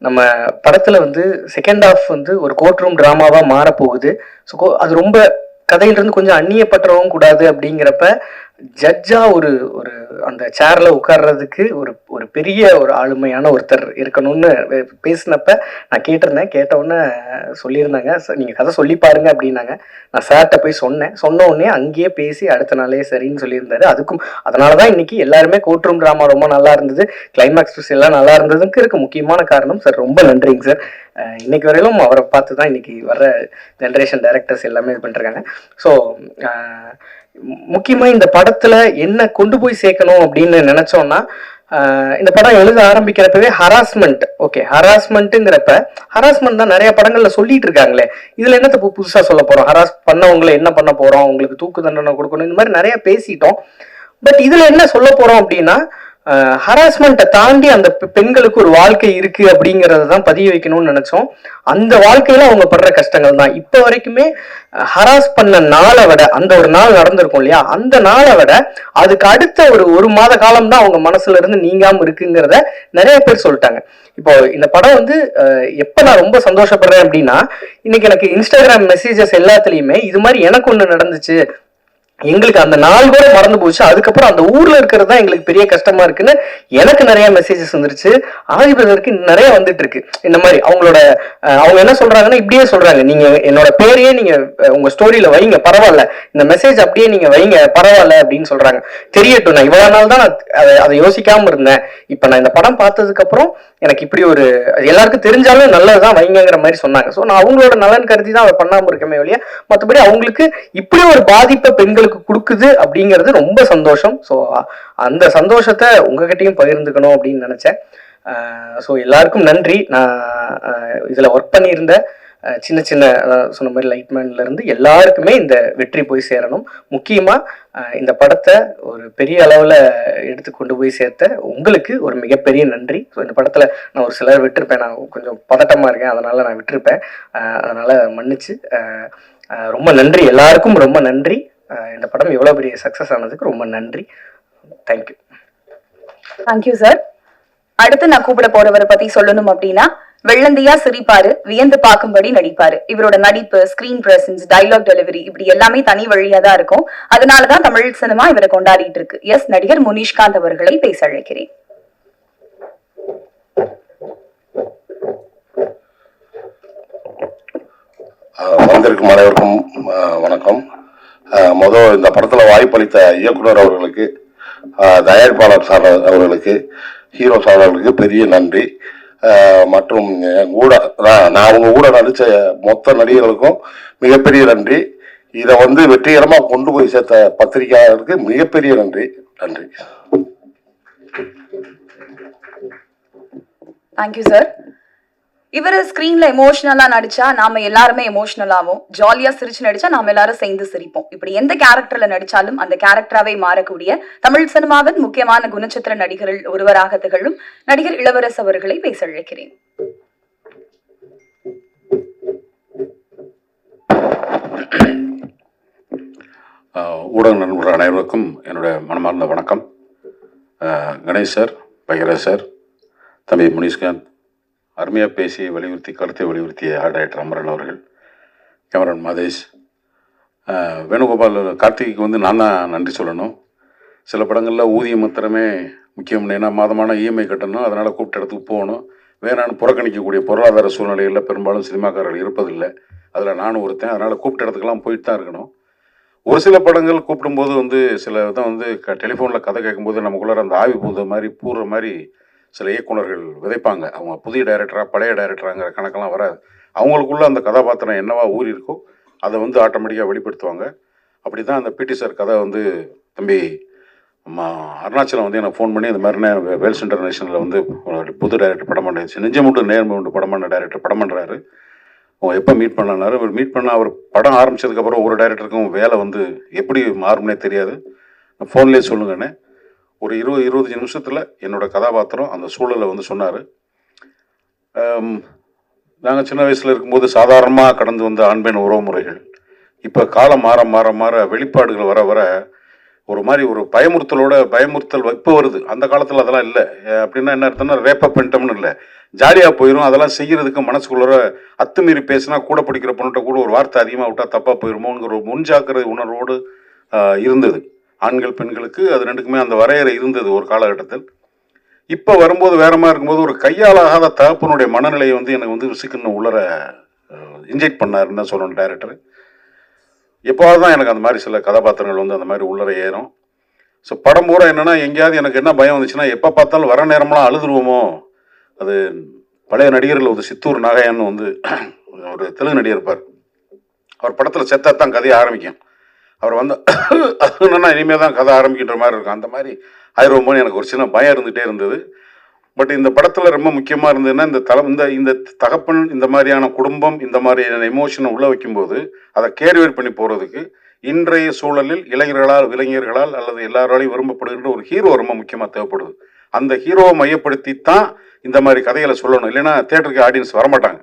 [SPEAKER 4] நம்ம படத்தில் வந்து செகண்ட் ஹாஃப் வந்து ஒரு கோர்ட் ரூம் ட்ராமாவாக மாறப்போகுது. ஸோ அது ரொம்ப கதையிலிருந்து கொஞ்சம் அந்நியப்பற்றவும் கூடாது அப்படிங்கிறப்ப ஜட்ஜா ஒரு ஒரு அந்த சேர்ல உட்கார்றதுக்கு ஒரு ஒரு பெரிய ஒரு ஆளுமையான ஒருத்தர் இருக்கணும்னு பேசினப்ப நான் கேட்டிருந்தேன். கேட்ட உடனே சொல்லியிருந்தாங்க, நீங்க கதை சொல்லி பாருங்க அப்படின்னாங்க. நான் சார்கிட்ட போய் சொன்ன உடனே அங்கேயே பேசி அடுத்த நாளே சரின்னு சொல்லியிருந்தாரு. அதுக்கும் அதனாலதான் இன்னைக்கு எல்லாருமே கோர்ட் ரூம் டிராமா ரொம்ப நல்லா இருந்தது, கிளைமேக்ஸ் ட்விஸ்ட் எல்லாம் நல்லா இருந்ததுக்கு இருக்க முக்கியமான காரணம் சார். ரொம்ப நன்றிங்க சார். இன்னைக்கு வரையிலும் அவரை பார்த்து தான் இன்னைக்கு வர்ற ஜென்ரேஷன் டைரக்டர்ஸ் எல்லாமே இது பண்ணிருக்காங்க. ஸோ முக்கியமா இந்த படத்துல என்ன கொண்டு போய் சேர்க்கணும் அப்படின்னு நினைச்சோம்னா, இந்த படம் எழுத ஆரம்பிக்கிறப்பவே ஹராஸ்மெண்ட், ஓகே ஹராஸ்மெண்ட்டுங்கிறப்ப ஹராஸ்மெண்ட் தான் நிறைய படங்கள்ல சொல்லிட்டு இருக்காங்களே, இதுல என்னத்தை புதுசா சொல்ல போறோம், ஹராஸ் பண்ணவங்களை என்ன பண்ண போறோம், அவங்களுக்கு தூக்கு தண்டனை கொடுக்கணும், இந்த மாதிரி நிறைய பேசிட்டோம். பட் இதுல என்ன சொல்ல போறோம் அப்படின்னா, ஹராஸ்மெண்ட்டை தாண்டி அந்த பெண்களுக்கு ஒரு வாழ்க்கை இருக்கு அப்படிங்கறத தான் பதிய வைக்கணும்னு நினைச்சோம். அந்த வாழ்க்கையில அவங்க படுற கஷ்டங்கள் தான் இப்ப வரைக்குமே ஹராஸ் பண்ண நாளை விட, அந்த ஒரு நாள் நடந்திருக்கும் இல்லையா, அந்த நாளை விட அதுக்கு அடுத்த ஒரு மாத காலம் தான் அவங்க மனசுல இருந்து நீங்காம இருக்குங்கிறத நிறைய பேர் சொல்லிட்டாங்க. இப்போ இந்த படம் வந்து எப்ப நான் ரொம்ப சந்தோஷப்படுறேன் அப்படின்னா, இன்னைக்கு எனக்கு இன்ஸ்டாகிராம் மெசேஜஸ் எல்லாத்துலயுமே இது மாதிரி எனக்கு ஒண்ணு நடந்துச்சு, எங்களுக்கு அந்த நாள் கூட மறந்து போச்சு, அதுக்கப்புறம் அந்த ஊர்ல இருக்கிறது தான் எங்களுக்கு பெரிய கஷ்டமா இருக்குன்னு எனக்கு நிறைய மெசேஜஸ் வந்துருச்சு. ஆதிபதற்கு நிறைய வந்துட்டு இருக்கு. இந்த மாதிரி அவங்க என்ன சொல்றாங்கன்னா, இப்படியே சொல்றாங்க, நீங்க என்னோட பேரையே நீங்க உங்க ஸ்டோரியில வைங்க பரவாயில்ல, இந்த மெசேஜ் அப்படியே நீங்க வைங்க பரவாயில்ல அப்படின்னு சொல்றாங்க. தெரியட்டும், நான் இவ்வளவு நாள் தான் அதை யோசிக்காம இருந்தேன், இப்ப நான் இந்த படம் பார்த்ததுக்கு அப்புறம் எனக்கு இப்படி ஒரு எல்லாருக்கும் தெரிஞ்சாலும் நல்லதுதான் வைங்கிற மாதிரி சொன்னாங்க. ஸோ நான் அவங்களோட நலன் கருதி தான் அதை பண்ணாம இருக்கமே ஒழிய, மற்றபடி அவங்களுக்கு இப்படி ஒரு பாதிப்பை பெண்களுக்கு கொடுக்குது அப்படிங்கிறது ரொம்ப சந்தோஷம். ஸோ அந்த சந்தோஷத்தை உங்ககிட்டயும் பகிர்ந்துக்கணும் அப்படின்னு நினைச்சேன். ஸோ எல்லாருக்கும் நன்றி. நான் இதுல ஒர்க் பண்ணியிருந்த சின்ன சின்ன சொன்ன மாதிரி லைட்மேன்ல இருந்து எல்லாருக்குமே இந்த வெற்றி போய் சேரணும். முக்கியமா இந்த படத்தை ஒரு பெரிய அளவுல எடுத்து கொண்டு போய் சேர்த்த உங்களுக்கு ஒரு மிகப்பெரிய நன்றி. ஸோ இந்த படத்துல நான் ஒரு சிலர் விட்டுருப்பேன், நான் கொஞ்சம் பதட்டமா இருக்கேன், அதனால நான் விட்டுருப்பேன், அதனால மன்னிச்சு. ரொம்ப நன்றி, எல்லாருக்கும் ரொம்ப நன்றி. இந்த படம் எவ்வளவு பெரிய சக்சஸ் ஆனதுக்கு ரொம்ப நன்றி. தேங்க்யூ.
[SPEAKER 1] Thank you sir. அடுத்து நான் கூப்பிட போறவரை பத்தி சொல்லணும் அப்படின்னா, வெள்ளந்தியா சிரிப்பாரு, வியந்து பார்க்கும்படி நடிப்பாரு. இவரோட நடிப்பு, ஸ்கிரீன் பிரசன்ஸ், டைலாக் டெலிவரி இப்படி எல்லாமே தனி வழியா தான் இருக்கும். அதனாலதான் தமிழ் சினிமா இவரை கொண்டாடிட்டு இருக்கு. எஸ், நடிகர் முனிஷ்காந்த் அவர்களை பேச அழைக்கிறேன்.
[SPEAKER 5] வந்திருக்கும் அனைவருக்கும் வணக்கம். முதல் இந்த படத்துல வாய்ப்பளித்த இயக்குனர் அவர்களுக்கு, தயாரிப்பாளர் சார் அவர்களுக்கு, ஹீரோ சார் அவர்களுக்கு பெரிய நன்றி. மற்றும் கூட நான் அவங்க கூட நடித்த மொத்த நடிகர்களுக்கும் மிகப்பெரிய நன்றி. இதை வெற்றிகரமாக கொண்டு போய் சேர்த்த பத்திரிகையாளருக்கு மிகப்பெரிய நன்றி. நன்றி.
[SPEAKER 1] Thank you sir. இவர் ஸ்கிரீன்ல எமோஷனலா நடிச்சா நாம எல்லாருமே எமோஷனல் ஆகும், ஜாலியா சிரிச்சு நடிச்சா நாம எல்லாரும் சேர்ந்து சிரிப்போம். இப்படி எந்த கேரக்டர்ல நடிச்சாலும் அந்த கேரக்டராவே மாறக்கூடிய தமிழ் சினிமாவின் முக்கியமான குணச்சித்திர நடிகர்கள் ஒருவராக திகழும் நடிகர் இளவரசு அவர்களை பேச அழைக்கிறேன்.
[SPEAKER 6] ஊடக நண்பர்கள் அனைவருக்கும் என்னுடைய மனமார்ந்த வணக்கம். கணேஷ் சார், பைரா சார், தம்பி முனிஷ்காந்த், அருமையாக பேசி வலியுறுத்தி கருத்தை வலியுறுத்திய ஆர்ட் டைரக்டர் அமரன் அவர்கள், கேமரன் மாதேஷ், வேணுகோபால், கார்த்திகைக்கு நான் தான் நன்றி சொல்லணும். சில படங்களில் ஊதியம் மாத்திரமே முக்கியம், ஏன்னா மாதமான இஎம்ஐ கட்டணும், அதனால் கூப்பிட்ட இடத்துக்கு போகணும், வேணான்னு புறக்கணிக்கக்கூடிய பொருளாதார சூழ்நிலைகளில் பெரும்பாலும் சினிமாக்காரர்கள் இருப்பதில்லை. அதில் நானும் ஒருத்தன். அதனால் கூப்பிட்ட இடத்துக்கெல்லாம் போயிட்டு தான் இருக்கணும். ஒரு சில படங்கள் கூப்பிடும்போது சில தான் டெலிஃபோனில் கதை கேட்கும்போது நமக்குள்ளார அந்த ஆவி பூர்ற மாதிரி சில இயக்குனர்கள் விதைப்பாங்க. அவங்க புதிய டைரக்டரா பழைய டைரக்டராங்கிற கணக்கெல்லாம் வராது. அவங்களுக்குள்ள அந்த கதாபாத்திரம் என்னவா ஊறி இருக்கோ அதை ஆட்டோமேட்டிக்காக வெளிப்படுத்துவாங்க. அப்படி தான் அந்த பிடி சார் கதை தம்பி அருணாச்சலம் எனக்கு ஃபோன் பண்ணி இந்த மாதிரி வேல்ஸ் இன்டர்நேஷனலில் புது டைரக்டர் படம் பண்ணிடுச்சு, நெஞ்சமுண்டு நேர்முண்டு படம் பண்ண டைரக்டர் படம் பண்ணுறாரு, அவங்க எப்போ மீட் பண்ணாரு. அவர் மீட் பண்ண அவர் படம் ஆரம்பித்ததுக்கப்புறம் ஒரு டைரக்டருக்கும் வேலை எப்படி மாறும்னே தெரியாது, ஃபோன்லேயே சொல்லுங்கண்ணே. ஒரு 20 நிமிஷத்தில் என்னோடய கதாபாத்திரம் அந்த சூழலை சொன்னார். நாங்கள் சின்ன வயசில் இருக்கும்போது சாதாரணமாக கடந்து வந்த ஆண்பெண் உறவு முறைகள் இப்போ காலம் மாற மாற மாற வெளிப்பாடுகள் வர வர ஒரு மாதிரி ஒரு பயமுறுத்தல் இப்போ வருது. அந்த காலத்தில் அதெல்லாம் இல்லை. அப்படின்னா என்ன அர்த்தம்னா, ரேப்பப் பண்ணிட்டோம்னு இல்லை, ஜாலியாக போயிடும். அதெல்லாம் செய்கிறதுக்கு மனசுக்குள்ள அத்துமீறி பேசினா கூட பிடிக்கிற பொண்ணுகிட்ட கூட ஒரு வார்த்தை அதிகமாக விட்டால் தப்பாக போயிடுமோங்கிற ஒரு முன்ஜாக்கிரதை உணர்வோடு இருந்தது. ஆண்கள் பெண்களுக்கு அது ரெண்டுக்குமே அந்த வரையறை இருந்தது ஒரு காலகட்டத்தில். இப்போ வரும்போது வேற மாதிரி இருக்கும்போது ஒரு கையாலாகாத தகப்பனுடைய மனநிலையை வந்து எனக்கு வந்து விசுக்குன்னு உள்ளர இன்ஜெக்ட் பண்ணாருன்னு தான் சொல்லணும் டைரக்டர். எப்போவாது தான் எனக்கு அந்த மாதிரி சில கதாபாத்திரங்கள் வந்து அந்த மாதிரி உள்ளர ஏறும். ஸோ படம் பூரா என்னென்னா எங்கேயாவது எனக்கு என்ன பயம் வந்துச்சுன்னா எப்போ பார்த்தாலும் வர நேரம்லாம் அழுதுருவோமோ. அது பழைய நடிகர்கள் ஒரு சித்தூர் நாகையான்னு வந்து ஒரு தெலுங்கு நடிகர் இருப்பார். அவர் படத்தில் செத்தா தான் கதையை ஆரம்பிக்கும். அவர் வந்து என்னன்னா இனிமேல் தான் கதை ஆரம்பிக்கின்ற மாதிரி இருக்கும். அந்த மாதிரி ஆயிரமோன்னு எனக்கு ஒரு சின்ன பயம் இருந்துகிட்டே இருந்தது. பட் இந்த படத்தில் ரொம்ப முக்கியமாக இருந்ததுன்னா இந்த தகப்பன் இந்த மாதிரியான குடும்பம் இந்த மாதிரியான எமோஷனை உள்ளே வைக்கும்போது அதை கேரிவேர் பண்ணி போகிறதுக்கு இன்றைய சூழலில் இளைஞர்களால் அல்லது எல்லாராலையும் விரும்பப்படுகின்ற ஒரு ஹீரோ ரொம்ப முக்கியமாக தேவைப்படுது. அந்த ஹீரோவை மையப்படுத்தி தான் இந்த மாதிரி கதைகளை சொல்லணும். இல்லைன்னா தேட்டருக்கு ஆடியன்ஸ் வரமாட்டாங்க.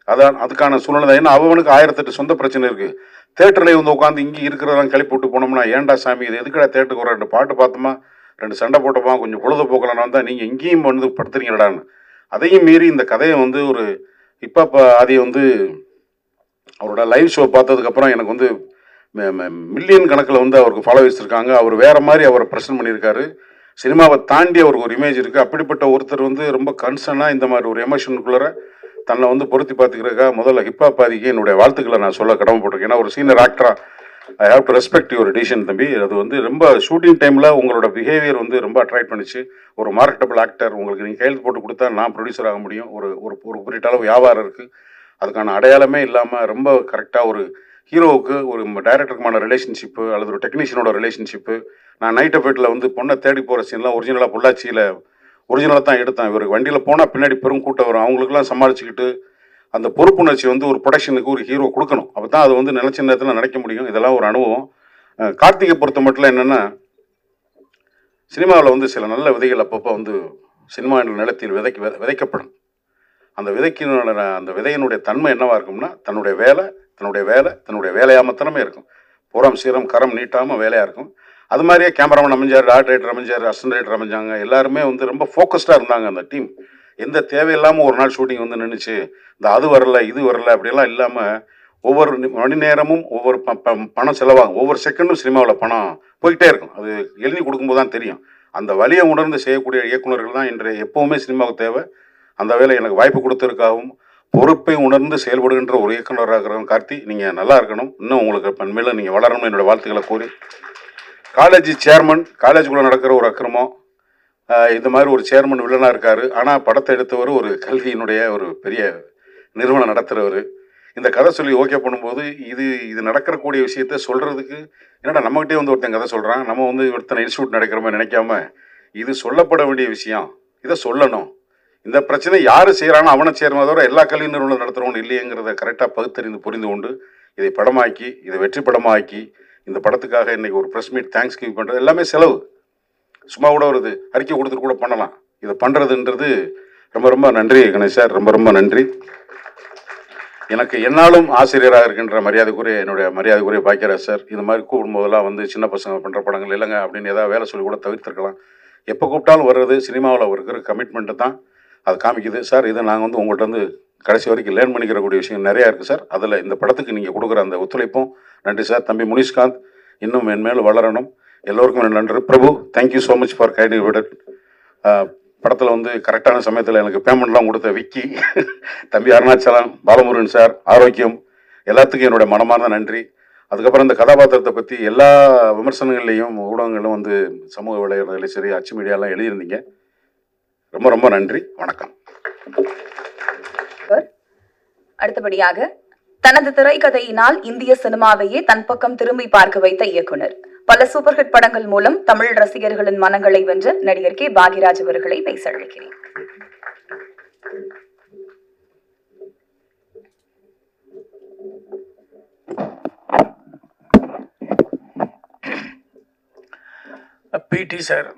[SPEAKER 6] அதான் அதுக்கான சூழ்நிலை தான். ஏன்னா அவனுக்கு 1008 சொந்த பிரச்சனை இருக்குது. தேட்டரில் வந்து உட்காந்து இங்கே இருக்கிறதெல்லாம் கிளப்பி விட்டு போனோம்னா ஏன்டா சாமி இது எதுக்கடா தேட்டருக்கு ஒரு 2 பாட்டு பார்த்தோமா 2 சண்டை போட்டோமா கொஞ்சம் பொழுதுபோக்கலான்னு வந்தால் நீங்கள் இங்கேயும் வந்து படுத்துறீங்கடான்னு. அதையும் மீறி இந்த கதையை வந்து ஒரு இப்போ அதை வந்து அவரோட லைவ் ஷோ பார்த்ததுக்கப்புறம் எனக்கு வந்து மில்லியன் கணக்கில் வந்து அவருக்கு ஃபாலோவர்ஸ் இருக்காங்க. அவர் வேறு மாதிரி அவரை ப்ரெசென்ட் பண்ணியிருக்காரு. சினிமாவை தாண்டி அவருக்கு ஒரு இமேஜ் இருக்குது. அப்படிப்பட்ட ஒருத்தர் வந்து ரொம்ப கன்சர்னாக இந்த மாதிரி ஒரு எமோஷனுக்குள்ளே தன்னை வந்து பொருத்தி பார்த்துக்கிறதுக்காக முதல்ல ஹிப்ஹாப் பாதிக்கு என்னுடைய வாழ்த்துக்களை நான் சொல்ல கடமைப்பட்டிருக்கேன். ஏன்னா ஒரு சீனியர் ஆக்டராக I have to respect your decision தம்பி. அது வந்து ரொம்ப ஷூட்டிங் டைமில் உங்களோட பிஹேவியர் வந்து ரொம்ப அட்ராக்ட் பண்ணிச்சு. ஒரு மார்க்கெட்டபிள் ஆக்டர், உங்களுக்கு நீங்கள் கையெழுத்து போட்டு கொடுத்தா நான் ப்ரொடியூசர் ஆக முடியும். ஒரு குறிப்பிட்ட அளவு வியாபாரம் இருக்குது. அதுக்கான அடையாளமே இல்லாமல் ரொம்ப கரெக்டாக ஒரு ஹீரோவுக்கு ஒரு டைரக்டருக்குமான ரிலேஷன்ஷிப்பு அல்லது ஒரு டெக்னீஷியனோட ரிலேஷன்ஷிப்பு. நான் நைட் எஃபெக்டில் வந்து பொண்ணை தேடி போகிற சீன்லாம் ஒரிஜினலாக பொள்ளாச்சியில் ஒரிஜினலாக தான் எடுத்தான். இவருக்கு வண்டியில் போனால் பின்னாடி பெரும் கூட்டம் வரும். அவங்களுக்குலாம் சமாளிச்சுக்கிட்டு அந்த பொறுப்புணர்ச்சி வந்து ஒரு ப்ரொடக்ஷனுக்கு ஒரு ஹீரோ கொடுக்கணும். அப்போ தான் அது வந்து நினைச்ச நேரத்தில் நினைக்க முடியும். இதெல்லாம் ஒரு அனுபவம். கார்த்திகை பொறுத்த மட்டும் என்னென்னா சினிமாவில் வந்து சில நல்ல விதைகள் அப்பப்போ வந்து சினிமா என்ற நிலத்தில் விதைக்கப்படும். அந்த அந்த விதையினுடைய தன்மை என்னவாக இருக்கும்னா தன்னுடைய வேலையாக மாத்திரமே இருக்கும். புறம் சீரம் கரம் நீட்டாமல் வேலையாக இருக்கும். அது மாதிரியே கேமராமேன் அமைஞ்சார், ஆர்ட் ரைட்டர் அமைஞ்சார், அசிஸ்டன்ட் ரைட்டர் அமைஞ்சாங்க. எல்லாருமே வந்து ரொம்ப ஃபோக்கஸ்டாக இருந்தாங்க. அந்த டீம் எந்த தேவையில்லாமல் ஒரு நாள் ஷூட்டிங் வந்து நின்றுச்சு இந்த அது வரல இது வரல அப்படியெல்லாம் இல்லாமல் ஒவ்வொரு மணி நேரமும் ஒவ்வொரு பணம் செலவாகும். ஒவ்வொரு செகண்டும் சினிமாவில் பணம் போய்கிட்டே இருக்கும். அது எழுதி கொடுக்கும்போது தான் தெரியும். அந்த வலியை உணர்ந்து செய்யக்கூடிய இயக்குநர்கள் தான் இன்றைய எப்போவுமே சினிமாவுக்கு தேவை. அந்த வேலை எனக்கு வாய்ப்பு கொடுத்ததுக்காகவும் பொறுப்பை உணர்ந்து செயல்படுகின்ற ஒரு இயக்குநராக இருக்கிறவங்க கார்த்தி, நீங்கள் நல்லா இருக்கணும். இன்னும் உங்களுக்கு பண்மையில் நீங்கள் வளரணும் என்னோட வாழ்த்துக்களை கூறி, காலேஜ் சேர்மன், காலேஜுக்குள்ளே நடக்கிற ஒரு அக்கிரமம், இந்த மாதிரி ஒரு சேர்மன் வில்லனாக இருக்கார். ஆனால் படத்தை எடுத்தவர் ஒரு கல்வியினுடைய ஒரு பெரிய நிறுவனம் நடத்துகிறவர். இந்த கதை சொல்லி ஓகே பண்ணும்போது இது நடக்கக்கூடிய விஷயத்த சொல்கிறதுக்கு என்னடா நம்மகிட்டே வந்து ஒருத்தன் கதை சொல்கிறான், நம்ம வந்து ஒருத்தனை இன்ஸ்டியூட் நடக்கிற மாதிரி நினைக்காம இது சொல்லப்பட வேண்டிய விஷயம், இதை சொல்லணும். இந்த பிரச்சனை யார் செய்கிறானோ அவனை சேர்மதோட எல்லா கல்வி நிறுவனம் நடத்துகிறவங்க இல்லையங்கிறத கரெக்டாக பகுத்தறிந்து புரிந்து கொண்டு இதை படமாக்கி இதை வெற்றி படமாக்கி இந்த படத்துக்காக இன்றைக்கி ஒரு ப்ரெஸ் மீட் தேங்க்ஸ் கிவிங் பண்ணுறது எல்லாமே செலவு. சும்மா கூட ஒரு அறிக்கை கொடுத்துட்டு கூட பண்ணலாம். இதை பண்ணுறதுன்றது ரொம்ப ரொம்ப நன்றி கணேஷ் சார், ரொம்ப ரொம்ப நன்றி. எனக்கு என்னாலும் ஆசிரியராக இருக்கின்ற என்னுடைய மரியாதைக்குரிய பாக்கியராஜ் சார், இந்த மாதிரி கூப்பிடும்போதெல்லாம் வந்து சின்ன பசங்க பண்ணுற படங்கள் இல்லைங்க அப்படின்னு ஏதாவது வேலை சொல்லி கூட தவிர்த்துருக்கலாம். எப்போ கூப்பிட்டாலும் வர்றது சினிமாவில் இருக்கிற கமிட்மெண்ட்டு தான் அது காமிக்குது. சார் இதை நாங்கள் வந்து உங்கள்கிட்ட வந்து கடைசி வரைக்கும் லேர்ன் பண்ணிக்கிறக்கூடிய விஷயம் நிறையா இருக்குது சார். அதில் இந்த படத்துக்கு நீங்கள் கொடுக்குற அந்த ஒத்துழைப்பும் நன்றி சார். தம்பி முனிஷ்காந்த் இன்னும் மேலும் வளரணும். எல்லோருக்கும் நன்றி. Prabhu, thank you so much for kind விடட். படத்தில் வந்து கரெக்டான சமயத்தில் எனக்கு பேமெண்ட்லாம் கொடுத்த விக்கி, தம்பி அருணாச்சலம், பாலமுருகன் சார், ஆரோக்கியம், எல்லாத்துக்கும் என்னுடைய மனமார்ந்த நன்றி. அதுக்கப்புறம் இந்த கதாபாத்திரத்தை பற்றி எல்லா விமர்சனங்கள்லையும் ஊடகங்களும் வந்து சமூக வலைதளங்களையும் சரி அச்சு மீடியாலாம் எழுதியிருந்தீங்க. ரொம்ப ரொம்ப நன்றி. வணக்கம்.
[SPEAKER 1] அடுத்தபடியாக தனது திரைக்கதையினால் இந்திய சினிமாவையே தன் பக்கம் திரும்பி பார்க்க வைத்த இயக்குனர், பல சூப்பர் ஹிட் படங்கள் மூலம் தமிழ் ரசிகர்களின் மனங்களை வென்ற நடிகர் கே பாக்யராஜ் அவர்களை பேச அழைக்கிறேன்.
[SPEAKER 7] பிடி சார்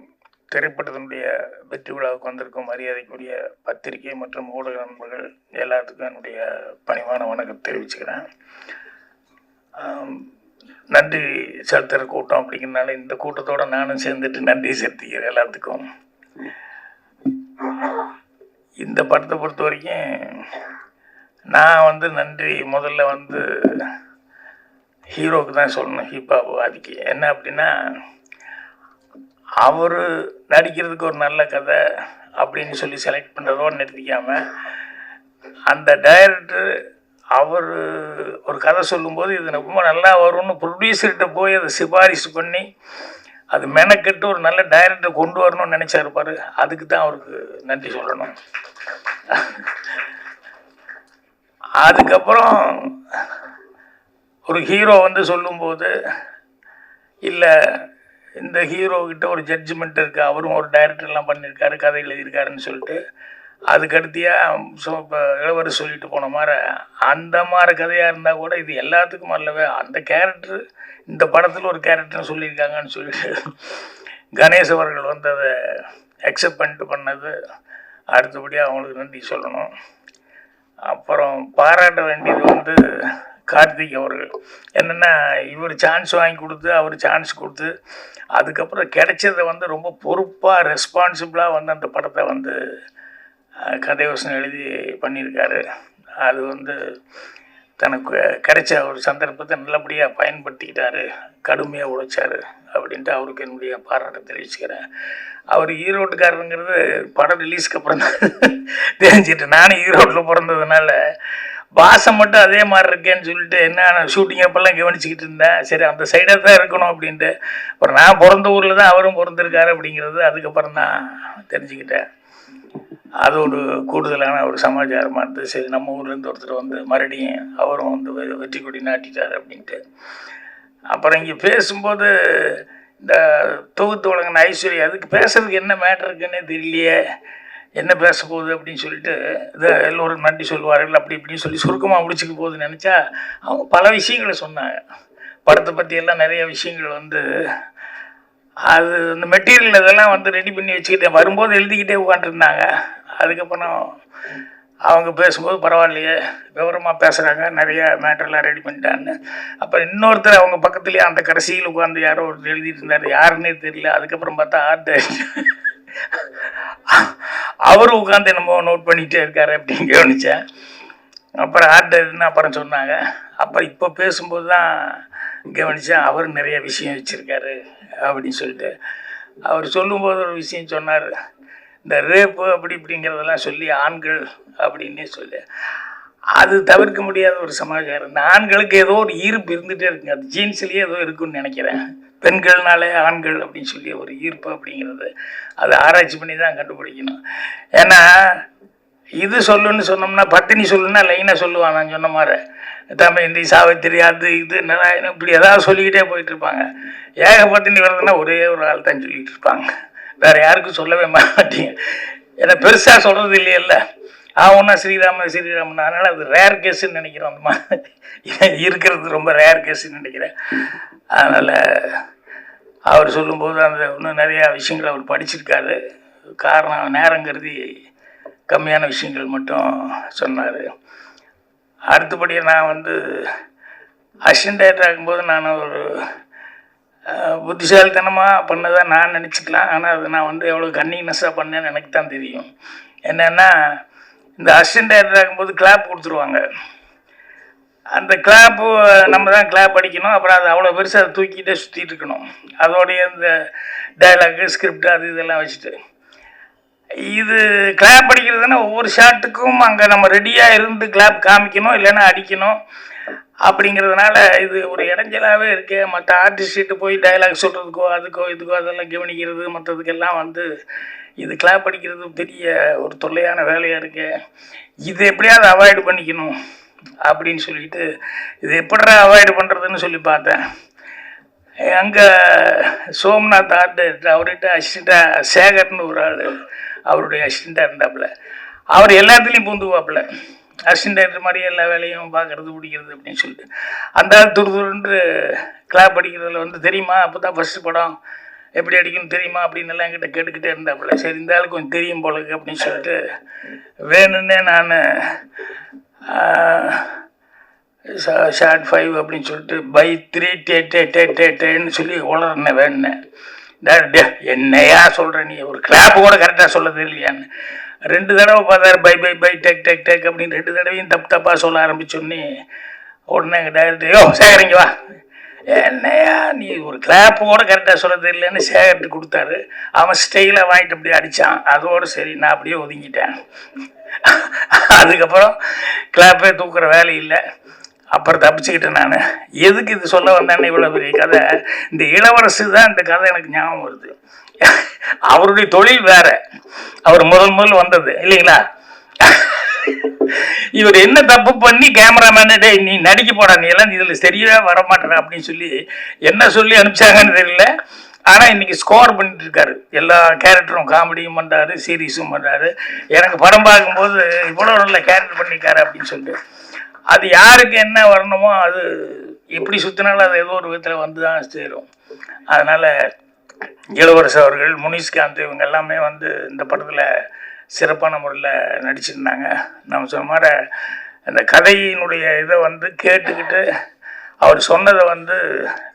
[SPEAKER 7] திரைப்படத்தினுடைய வெற்றி விழாவுக்கு வந்திருக்கும் மரியாதைக்குரிய பத்திரிகை மற்றும் ஊடக நண்பர்கள் எல்லாத்துக்கும் என்னுடைய பணிவான வணக்கம் தெரிவிச்சுக்கிறேன். நன்றி செலுத்துகிற கூட்டம் அப்படிங்கிறனால இந்த கூட்டத்தோடு நானும் சேர்ந்துட்டு நன்றி செலுத்திக்கிறேன் எல்லாத்துக்கும். இந்த படத்தை பொறுத்த வரைக்கும் நான் வந்து நன்றி முதல்ல வந்து ஹீரோவுக்கு தான் சொல்லணும், ஹிப்ஹாப் வாதிக்கு. என்ன அப்படின்னா அவர் நடிக்கிறதுக்கு ஒரு நல்ல கதை அப்படின்னு சொல்லி செலக்ட் பண்ணுறதோடு நிறுத்திக்காமல் அந்த டைரக்டர் அவர் ஒரு கதை சொல்லும்போது இது ரொம்ப நல்லா வரும்னு ப்ரொடியூசர்கிட்ட போய் அதை சிபாரிசு பண்ணி அது மெனக்கெட்டு ஒரு நல்ல டைரக்டர் கொண்டு வரணும்னு நினச்சாருப்பார். அதுக்கு தான் அவருக்கு நன்றி சொல்லணும். அதுக்கப்புறம் ஒரு ஹீரோ வந்து சொல்லும்போது இல்லை இந்த ஹீரோக்கிட்ட ஒரு ஜட்ஜ்மெண்ட் இருக்குது, அவரும் ஒரு டைரக்டர்லாம் பண்ணியிருக்காரு, கதை எழுதியிருக்காருன்னு சொல்லிட்டு அதுக்கடுத்தியாக இப்போ இளவரசு சொல்லிட்டு போன மாதிரி அந்த மாதிரி கதையாக இருந்தால் கூட இது எல்லாத்துக்கும் அல்லவே அந்த கேரக்டர் இந்த படத்தில் ஒரு கேரக்டர்னு சொல்லியிருக்காங்கன்னு சொல்லிட்டு கணேஷ் அவர்கள் வந்து அதை அக்செப்ட் பண்ணிட்டு பண்ணது அடுத்தபடியாக அவங்களுக்கு நன்றி சொல்லணும். அப்புறம் பாராட்ட வேண்டியது வந்து கார்த்திக் அவர்கள். என்னென்னா இவர் சான்ஸ் வாங்கி கொடுத்து அவர் சான்ஸ் கொடுத்து அதுக்கப்புறம் கிடைச்சதை வந்து ரொம்ப பொறுப்பாக ரெஸ்பான்சிபிளாக வந்து அந்த படத்தை வந்து கதை யோசனை எழுதி பண்ணியிருக்காரு. அது வந்து தனக்கு கிடைச்ச ஒரு சந்தர்ப்பத்தை நல்லபடியாக பயன்படுத்திக்கிட்டாரு, கடுமையாக உழைச்சார் அப்படின்ட்டு அவருக்கு என்னுடைய பாராட்டை தெரிவிச்சுக்கிறேன். அவர் ஈரோட்டுக்காரருங்கிறது படம் ரிலீஸ்க்கு அப்புறம் தான் தெரிஞ்சுட்டு, நானும் ஈரோட்டில் பிறந்ததுனால பாசம் மட்டும் அதே மாதிரி இருக்கேன்னு சொல்லிட்டு என்ன ஷூட்டிங் அப்பெல்லாம் கவனிச்சுக்கிட்டு இருந்தேன். சரி அந்த சைடாக தான் இருக்கணும் அப்படின்ட்டு. அப்புறம் நான் பிறந்த ஊரில் தான் அவரும் பிறந்திருக்காரு அப்படிங்கிறது அதுக்கப்புறம் தான் தெரிஞ்சுக்கிட்டேன். அது ஒரு கூடுதலான ஒரு சமாச்சாரமாக இருந்தது. சரி நம்ம ஊர்லேருந்து ஒருத்தர் வந்து மறுபடியும் அவரும் வந்து வெற்றி கொடி நாட்டிட்டார் அப்படின்ட்டு. அப்புறம் இங்கே பேசும்போது இந்த தொகுத்து வழங்கின ஐஸ்வர்யா அதுக்கு பேசுறதுக்கு என்ன மேட்ரு இருக்குன்னே தெரியலையே, என்ன பேச போகுது அப்படின்னு சொல்லிட்டு இதை எல்லோரும் நன்றி சொல்லுவார்கள் அப்படி இப்படின்னு சொல்லி சுருக்கமாக முடிச்சுக்க போகுதுன்னு நினச்சா அவங்க பல விஷயங்களை சொன்னாங்க. படத்தை பற்றியெல்லாம் நிறைய விஷயங்கள் வந்து அது அந்த மெட்டீரியல் இதெல்லாம் வந்து ரெடி பண்ணி வச்சுக்கிட்டேன், வரும்போது எழுதிக்கிட்டே உட்காந்துருந்தாங்க. அதுக்கப்புறம் அவங்க பேசும்போது பரவாயில்லையே விவரமாக பேசுகிறாங்க, நிறைய மேட்டர்லாம் ரெடி பண்ணிட்டான்னு. அப்புறம் இன்னொருத்தர் அவங்க பக்கத்துலேயே அந்த கடைசியில் உட்காந்து யாரோ ஒருத்தர் எழுதிட்டு இருந்தார், யாருன்னே தெரியல. அதுக்கப்புறம் பார்த்தா ஆர்ட் அவரும் உட்காந்து என்னமோ நோட் பண்ணிகிட்டே இருக்காரு அப்படின்னு கவனித்தேன். அப்புறம் ஆர்டர்னு அப்புறம் சொன்னாங்க. அப்புறம் இப்போ பேசும்போது தான் கவனித்தேன் அவர் நிறைய விஷயம் வச்சுருக்காரு அப்படின்னு சொல்லிட்டு. அவர் சொல்லும்போது ஒரு விஷயம் சொன்னார், இந்த ரேப்பு அப்படி இப்படிங்கிறதெல்லாம் சொல்லி ஆண்கள் அப்படின்னே சொல்லி அது தவிர்க்க முடியாத ஒரு சமாச்சாரம். இந்த ஆண்களுக்கு ஏதோ ஒரு ஈர்ப்பு இருந்துகிட்டே இருக்குங்க, அது ஜீன்ஸ்லேயே ஏதோ இருக்குன்னு நினைக்கிறேன். பெண்கள்னாலே ஆண்கள் அப்படின்னு சொல்லி ஒரு ஈர்ப்பு அப்படிங்கிறது அது ஆராய்ச்சி பண்ணி தான் கண்டுபிடிக்கணும். ஏன்னா இது சொல்லுன்னு சொன்னோம்னா பத்தினி சொல்லுன்னா லைனாக சொல்லுவான். நான் சொன்ன மாதிரி தமயந்தி சாவித்திரி அது இது நாராயணன் இப்படி ஏதாவது சொல்லிக்கிட்டே போயிட்டு இருப்பாங்க. ஏகப்பத்தினி வருதுன்னா ஒரே ஒரு ஆள் தான் சொல்லிகிட்டு இருப்பாங்க, வேறு யாருக்கும் சொல்லவே மாட்டீங்க. ஏன்னா பெருசாக சொல்கிறது இல்லையல்ல, ஒன்றா ஸ்ரீராமன் ஸ்ரீராமன். அதனால் அது ரேர் கேஸுன்னு நினைக்கிறோம். அந்த மாதிரி இருக்கிறது ரொம்ப ரேர் கேஸுன்னு நினைக்கிறேன். அதனால் அவர் சொல்லும்போது அந்த இன்னும் நிறையா விஷயங்கள் அவர் படிச்சிருக்காரு. காரணம் நேரங்கிறது கம்மியான விஷயங்கள் மட்டும் சொன்னார். அடுத்தபடியாக நான் வந்து அசிஸ்டன்ட் டைரக்டர் ஆகும்போது நான் ஒரு புத்திசாலித்தனமாக பண்ணதான் நான் நினச்சிக்கலாம். ஆனால் அது நான் வந்து எவ்வளோ கன்னினஸ்ஸாக பண்ணேன்னு எனக்கு தான் தெரியும். என்னென்னா இந்த அசிஸ்டன்ட் டைரக்டர் ஆகும்போது கிளாப் கொடுத்துருவாங்க. அந்த கிளாப்பு நம்ம தான் கிளாப் அடிக்கணும். அப்புறம் அது அவ்வளோ பெருசாக அதை தூக்கிட்டே சுற்றிட்டு இருக்கணும். அதோடைய இந்த டைலாகு ஸ்கிரிப்ட் அது இதெல்லாம் வச்சுட்டு இது கிளாப் அடிக்கிறதுனா ஒவ்வொரு ஷாட்டுக்கும் அங்கே நம்ம ரெடியாக இருந்து கிளாப் காமிக்கணும், இல்லைன்னா அடிக்கணும். அப்படிங்கிறதுனால இது ஒரு இடைஞ்சலாகவே இருக்கு. மற்ற ஆர்டிஸ்ட்டு போய் டைலாக் சொல்கிறதுக்கோ அதுக்கோ இதுக்கோ அதெல்லாம் கவனிக்கிறது மற்றதுக்கெல்லாம் வந்து இது கிளாப் அடிக்கிறது பெரிய ஒரு தொல்லையான வேலையாக இருக்கு. இது எப்படியாவது அவாய்டு பண்ணிக்கணும் அப்படின்னு சொல்லிட்டு இது எப்படிடா அவாய்டு பண்ணுறதுன்னு சொல்லி பார்த்தேன். அங்கே சோம்நாத் ஆர்ட் அவர்கிட்ட அசிஸ்டண்ட்டாக சேகர்னு ஒரு ஆள் அவருடைய அசிஸ்டண்ட்டாக இருந்தாப்புல. அவர் எல்லாத்துலேயும் பூந்துவாப்புல, அசிஸ்டன்ட் டைரக்டர் மாதிரி எல்லா வேலையும் பார்க்குறது பிடிக்கிறது அப்படின்னு சொல்லிட்டு. அந்த ஆள் துருதுருன்று கிளாப் அடிக்கிறதுல வந்து தெரியுமா, அப்போ தான் ஃபஸ்ட்டு படம் எப்படி அடிக்கணும் தெரியுமா அப்படின்னு எல்லாம் என்கிட்ட கேட்டுக்கிட்டே இருந்தாப்புல. சரி இந்த ஆளுக்கு கொஞ்சம் தெரியும் போலக்கு அப்படின்னு சொல்லிட்டு வேணும்னே நான் ஷார்ட் 5 அப்படின்னு சொல்லிட்டு பை 3 டேன்னு சொல்லி உளறனே வேணுனேன். என்னையா சொல்கிற நீ, ஒரு கிளாப்பு கூட கரெக்டாக சொல்ல தெரியலையான்னு 2 தடவை பார்த்தாரு. Bye bye bye take take take அப்படின்னு 2 தடவையும் தப்பாக சொல்ல ஆரம்பிச்சோன்னே உடனே எங்கள் டைரக்டர், யோ சேகரிங்க வா, என்னையா நீ ஒரு கிளாப்பு கூட கரெக்டாக சொல்ல தெரியலன்னு சேகர்ட்டு கொடுத்தாரு. அவன் ஸ்டைலாக வாங்கிட்டு அப்படியே அடித்தான். அதோடு சரி நான் அப்படியே ஒதுங்கிட்டேன். அதுக்கப்புறம் கிளாப்பே தூக்குற வேலை இல்லை. அப்புறம் தப்பிச்சுக்கிட்டேன் நான். எதுக்கு இது சொல்ல வந்தேன்னு இவ்வளோ பெரிய கதை, இந்த இளவரசு தான் இந்த கதை எனக்கு ஞாபகம் வருது. அவருடைய தொழில் வேற, அவர் முதல் வந்தது இல்லைங்களா. இவர் என்ன தப்பு பண்ணி கேமராமேன் டே நீ நடிக்க போடா, நீ எல்லாம் இதில் சரியா வரமாட்டேற அப்படின்னு சொல்லி என்ன சொல்லி அனுப்பிச்சாங்கன்னு தெரியல. ஆனால் இன்னைக்கு ஸ்கோர் பண்ணிட்டு இருக்காரு. எல்லா கேரக்டரும் காமெடியும் பண்ணுறாரு, சீரியஸும் பண்ணுறாரு. எனக்கு படம் பார்க்கும்போது இவ்வளோ நல்ல கேரக்டர் பண்ணியிருக்காரு அப்படின்னு சொல்லிட்டு, அது யாருக்கு என்ன வரணுமோ அது எப்படி சுற்றினாலும் அது ஏதோ ஒரு விதத்தில் வந்து தான் சேரும். அதனால் இளவரசு அவர்கள், முனிஷ்காந்த் இவங்க எல்லாமே வந்து இந்த படத்தில் சிறப்பான முறையில் நடிச்சிருந்தாங்க. நம்ம சொன்ன மாதிரி அந்த கதையினுடைய இதை வந்து கேட்டுக்கிட்டு அவர் சொன்னதை வந்து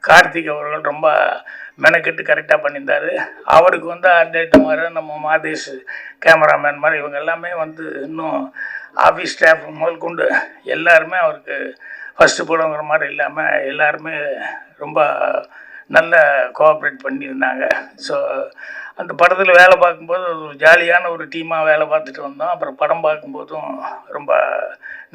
[SPEAKER 7] கார்த்திக் அவர்கள் ரொம்ப மெனக்கெட்டு கரெக்டாக பண்ணியிருந்தார். அவருக்கு வந்து ஆர்டேட் மாதிரி நம்ம மாதேஷ் கேமராமேன் மாதிரி இவங்க எல்லாமே வந்து இன்னும் ஆஃபீஸ் ஸ்டாஃப் முதல் கொண்டு எல்லாருமே அவருக்கு ஃபஸ்ட்டு படங்கிற மாதிரி இல்லாமல் எல்லாருமே ரொம்ப நல்ல கோஆப்ரேட் பண்ணியிருந்தாங்க. ஸோ அந்த படத்தில் வேலை பார்க்கும்போது ஒரு ஜாலியான ஒரு டீமாக வேலை பார்த்துட்டு வந்தோம். அப்புறம் படம் பார்க்கும்போதும் ரொம்ப